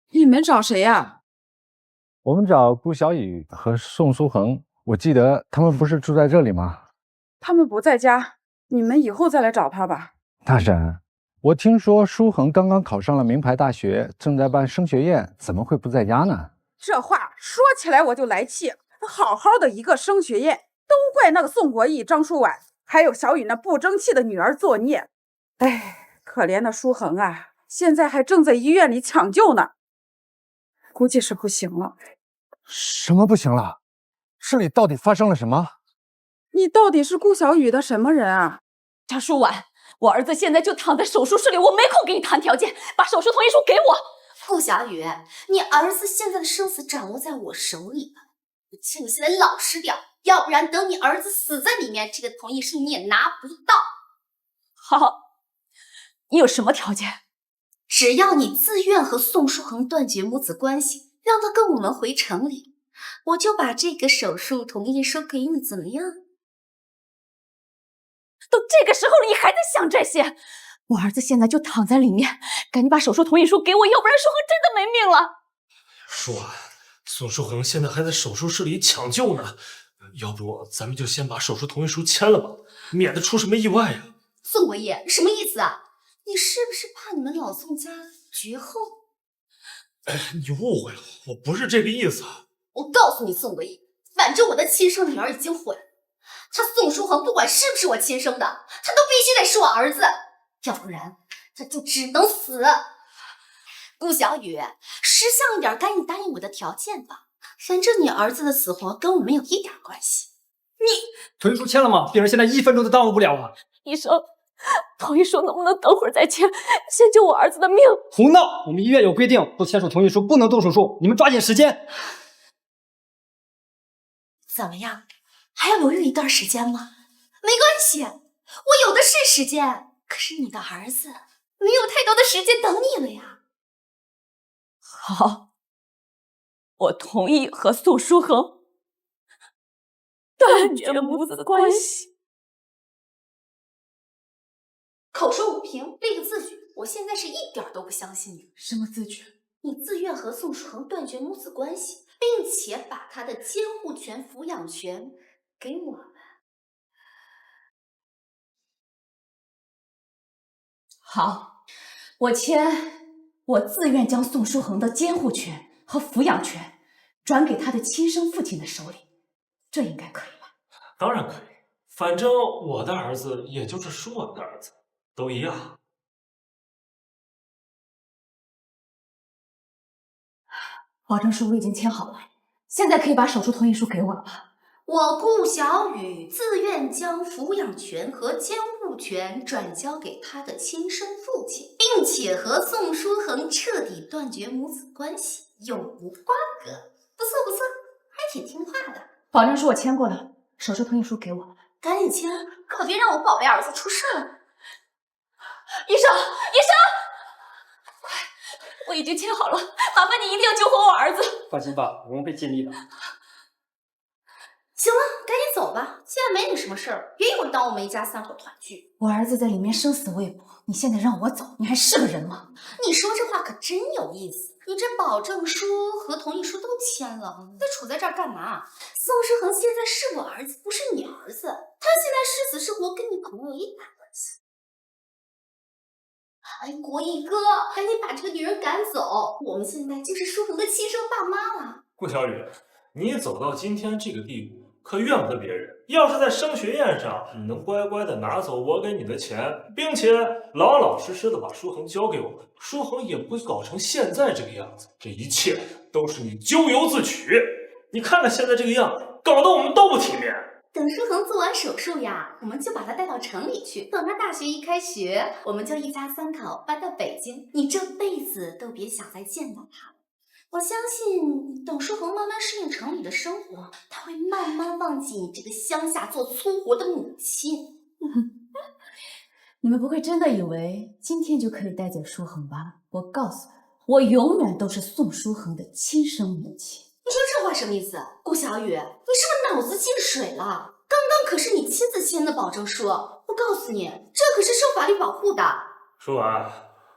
S3: 你们找谁呀？
S11: 我们找顾小雨和宋书恒，我记得他们不是住在这里吗？
S3: 他们不在家，你们以后再来找他吧。
S11: 大婶，我听说书恒刚刚考上了名牌大学，正在办升学宴，怎么会不在家呢？
S3: 这话说起来我就来气，好好的一个升学宴，都怪那个宋国义、张书婉，还有小雨那不争气的女儿作孽。哎，可怜的书恒啊，现在还正在医院里抢救呢，估计是不行了。
S11: 什么不行了？这里到底发生了什么？
S3: 你到底是顾小雨的什么人啊？
S12: 张书婉，我儿子现在就躺在手术室里，我没空给你谈条件，把手术同意书给我。
S10: 顾小雨，你儿子现在的生死掌握在我手里了，我请你现在老实点，要不然等你儿子死在里面，这个同意书你也拿不到。
S12: 好，你有什么条件？
S10: 只要你自愿和宋书恒断绝母子关系，让他跟我们回城里，我就把这个手术同意书给你，怎么样？
S12: 都这个时候了，你还在想这些？我儿子现在就躺在里面，赶紧把手术同意书给我，要不然书恒真的没命了。
S2: 说，宋书恒现在还在手术室里抢救呢，要不咱们就先把手术同意书签了吧，免得出什么意外呀。
S10: 宋国义，什么意思啊？你是不是怕你们老宋家绝后？
S2: 你误会了，我不是这个意思。
S10: 我告诉你，宋国义，反正我的亲生女儿已经毁了，他宋书恒不管是不是我亲生的，他都必须得是我儿子，要不然他就只能死。顾小雨，识相一点，赶紧答应我的条件吧，反正你儿子的死活跟我没有一点关系。
S13: 同意书签了吗？病人现在1分钟都耽误不了啊！
S12: 医生，同意书能不能等会儿再签？先救我儿子的命！
S13: 胡闹！我们医院有规定，不签署同意书不能动手术。你们抓紧时间。
S12: 怎么样？还要犹豫一段时间吗？
S10: 没关系，我有的是时间。可是你的儿子没有太多的时间等你了呀。
S12: 好，我同意和宋书恒断绝母子关系。
S10: 口说无凭，立个字据。我现在是一点都不相信你。
S12: 什么字据？
S10: 你自愿和宋书恒断绝母子关系，并且把他的监护权、抚养权给我们。
S12: 好，我签，我自愿将宋书恒的监护权和抚养权转给他的亲生父亲的手里，这应该可以吧？
S2: 当然可以，反正我的儿子也就是舒文的儿子，都一样。
S12: 保证书我已经签好了，现在可以把手术同意书给我了吧？
S10: 我顾小雨自愿将抚养权和监护权转交给他的亲生父亲，并且和宋书恒彻底断绝母子关系，永无瓜葛。不错不错，还挺听话的。
S12: 保证书我签过了，手术同意书给我，
S10: 赶紧签，可别让我宝贝儿子出事了。
S12: 医生，快！我已经签好了，麻烦你一定要救活我儿子。
S13: 放心吧，我们会尽力的。
S10: 行了，赶紧走吧，现在没你什么事儿，别影响我们一家三口团聚。
S12: 我儿子在里面生死未卜，你现在让我走，你还是个人吗？
S10: 你说这话可真有意思。你这保证书和同意书都签了，再杵在这儿干嘛？宋书恒现在是我儿子，不是你儿子，他现在是死是活跟你可没有一点关系。哎，国义哥，赶紧把这个女人赶走，我们现在就是书恒的亲生爸妈了。
S2: 顾小雨，你走到今天这个地步，可怨不得别人。要是在升学宴上，你能乖乖的拿走我给你的钱，并且老老实实的把书恒交给我们，书恒也不会搞成现在这个样子。这一切都是你咎由自取。你看看现在这个样子，搞得我们都不体面。
S10: 等书恒做完手术呀，我们就把他带到城里去。等他大学一开学，我们就一家三口搬到北京，你这辈子都别想再见到他了。我相信，等书恒慢慢适应城里的生活，他会慢慢忘记你这个乡下做粗活的母亲。
S12: 你们不会真的以为今天就可以带走书恒吧？我告诉你，我永远都是宋书恒的亲生母亲。
S10: 你说这话什么意思？顾小雨，你是不是脑子进水了？刚刚可是你亲自签的保证书，我告诉你，这可是受法律保护的。
S2: 舒婉，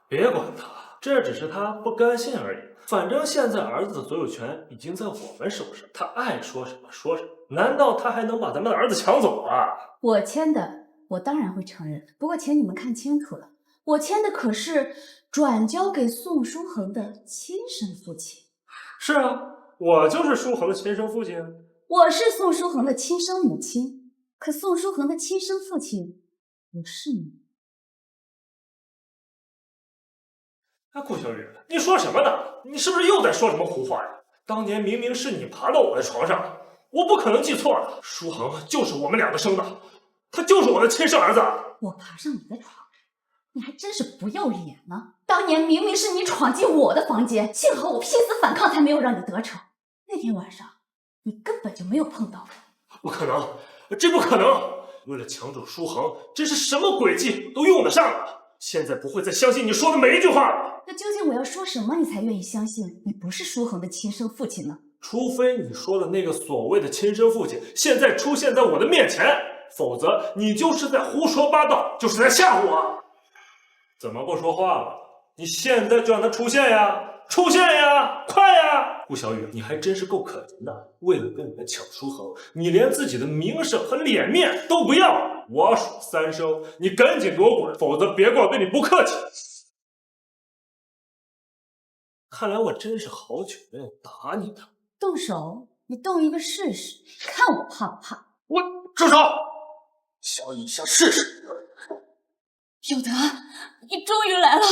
S2: 别管他，这只是他不甘心而已。反正现在儿子的所有权已经在我们手上，他爱说什么说什么。难道他还能把咱们的儿子抢走啊？
S12: 我签的，我当然会承认。不过钱你们看清楚了，我签的可是转交给宋书恒的亲生父亲。
S2: 是啊，我就是书恒的亲生父亲。
S12: 我是宋书恒的亲生母亲，可宋书恒的亲生父亲不是你。
S2: 哎，顾小雨，你说什么呢？你是不是又在说什么胡话呀？当年明明是你爬到我的床上，我不可能记错了。书恒就是我们两个生的，他就是我的亲生儿子。
S12: 我爬上你的床，你还真是不要脸呢！当年明明是你闯进我的房间，幸好我拼死反抗才没有让你得逞。那天晚上，你根本就没有碰到我。
S2: 不可能，这不可能！为了抢走书恒，真是什么诡计都用得上了。现在不会再相信你说的每一句话了。
S12: 那究竟我要说什么，你才愿意相信你不是书恒的亲生父亲呢？
S2: 除非你说的那个所谓的亲生父亲现在出现在我的面前，否则你就是在胡说八道，就是在吓唬我。怎么不说话了？你现在就让他出现呀！出现呀！快呀！顾小雨，你还真是够可怜的。为了跟你们抢书恒，你连自己的名声和脸面都不要。我数3声，你赶紧给我滚，否则别怪我对你不客气。看来我真是好久没有打你了。
S12: 动手，你动一个试试，看我怕不怕？
S7: 我住手！小雨想试试。
S12: 有德，你终于来了。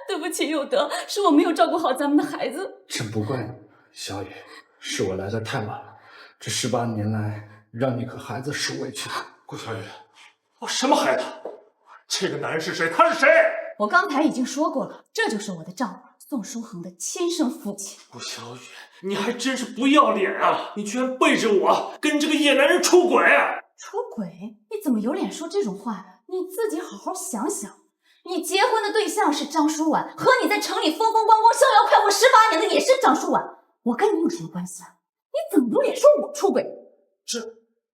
S12: 对不起，有德，是我没有照顾好咱们的孩子。
S11: 真不怪你，小雨，是我来的太晚了。这18年来，让你和孩子受委屈了。
S2: 顾小雨，我什么孩子？这个男人是谁？他是谁？
S5: 我刚才已经说过了，这就是我的丈夫宋书恒的亲生父亲。
S2: 顾小雨，你还真是不要脸啊！你居然背着我跟这个野男人出轨！
S5: 出轨？你怎么有脸说这种话？你自己好好想想。你结婚的对象是张书婉，和你在城里风风光光、逍遥快活18年的也是张书婉。我跟你有什么关系啊？你怎么有脸说我出轨？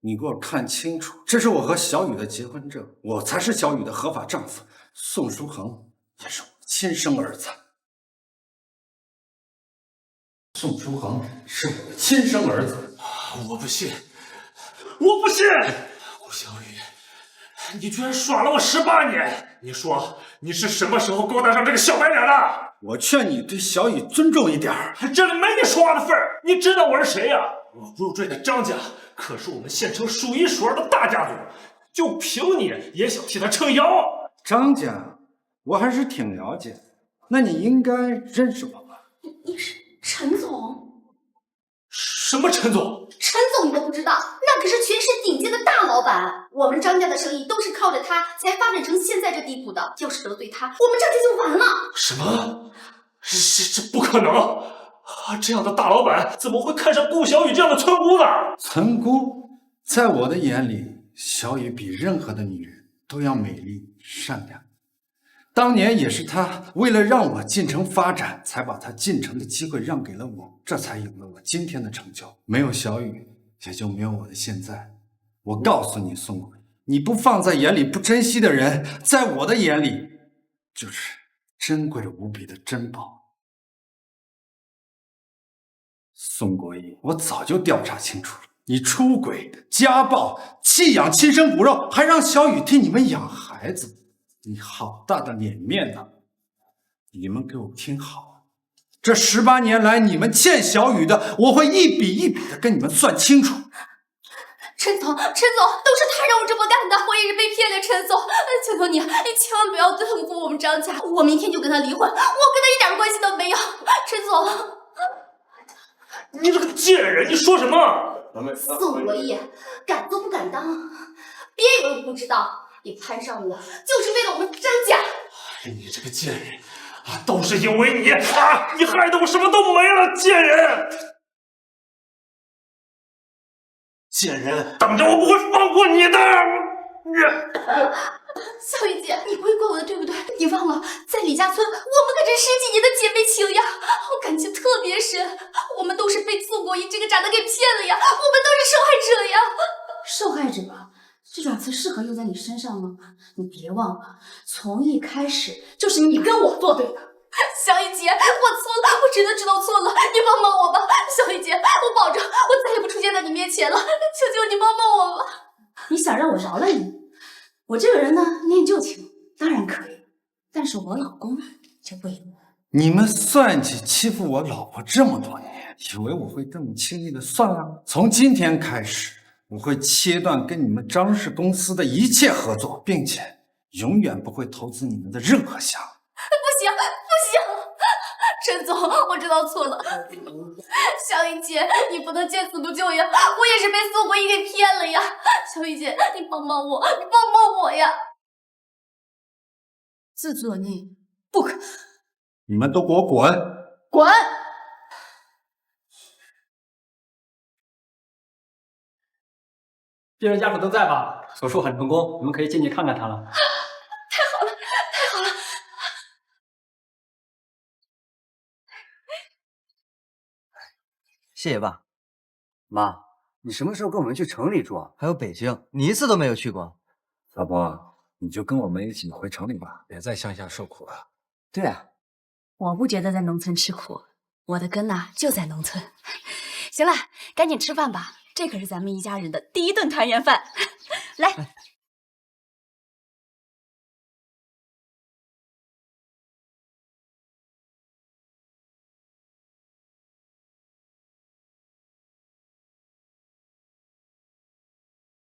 S11: 你给我看清楚，这是我和小雨的结婚证，我才是小雨的合法丈夫。宋书恒也是我亲生儿子。宋书恒是我的亲生儿子。
S2: 我不信，我不信！顾小雨，你居然耍了我18年！你说你是什么时候勾搭上这个小白脸的？
S11: 我劝你对小雨尊重一点。
S2: 这里没你说话的份儿！你知道我是谁呀？我入赘的张家可是我们县城数一数二的大家族，就凭你也想替他撑腰？
S11: 张家，我还是挺了解的。那你应该认识我吧？
S10: 你是陈总？
S2: 什么陈总？
S10: 陈总你都不知道，那可是全市顶尖的大老板。我们张家的生意都是靠着他才发展成现在这地步的。要是得罪他，我们张家就完了。
S2: 什么？这不可能！这样的大老板怎么会看上顾小雨这样的村姑呢？
S11: 村姑，在我的眼里，小雨比任何的女人都要美丽善良。当年也是她为了让我进城发展，才把她进城的机会让给了我，这才有了我今天的成就。没有小雨，也就没有我的现在。我告诉你，宋鬼，你不放在眼里、不珍惜的人，在我的眼里，就是珍贵无比的珍宝。宋国义，我早就调查清楚了，你出轨、家暴、弃养亲生骨肉，还让小雨替你们养孩子。你好大的脸面呐！你们给我听好，这18年来你们欠小雨的，我会一笔一笔的跟你们算清楚。
S10: 陈总，都是他让我这么干的，我也是被骗的。陈总，求求你，你千万不要对付我们张家，我明天就跟他离婚，我跟他一点关系都没有。陈总，
S2: 你这个贱人，你说什么？
S10: 宋国义，敢做不敢当，别以为我不知道。你攀上我，就是为了我们张家。
S2: 你这个贱人啊，都是因为你啊！你害得我什么都没了，贱人！贱人，等着我不会放过你的！
S10: 小雨姐，你不会怪我的，对不对？你忘了，在李家村，我们可是10几年的姐妹情呀，感情特别深。我们都是被宋国义这个渣男给骗了呀，我们都是受害者呀。
S5: 受害者？这种词适合用在你身上吗？你别忘了，从一开始就是你跟我作对的。
S10: 小雨姐，我错了，我真的知道错了，你帮帮我吧。小雨姐，我保证，我再也不出现在你面前了，求求你帮帮我吧。
S5: 你想让我饶了你？我这个人呢，念旧情当然可以，但是我老公就不行。
S11: 你们算计欺负我老婆这么多年，以为我会这么轻易的算了？从今天开始，我会切断跟你们张氏公司的一切合作，并且永远不会投资你们的任何项目。
S10: 不行，陈总，我知道错了。小雨姐，你不能见死不救呀！我也是被宋国义给骗了呀！小雨姐，你帮帮我，你帮帮我呀！
S5: 自作孽不可！
S11: 你们都给我滚！
S5: 滚！
S13: 病人家属都在吧？手术很成功，你们可以进去看看他了。
S10: 太好了！
S6: 谢谢爸妈，你什么时候跟我们去城里住啊？还有北京，你一次都没有去过。
S11: 老婆，你就跟我们一起回城里吧，别在乡下受苦了。
S6: 对啊，
S5: 我不觉得在农村吃苦，我的根呐就在农村。行了，赶紧吃饭吧，这可是咱们一家人的第一顿团圆饭。来。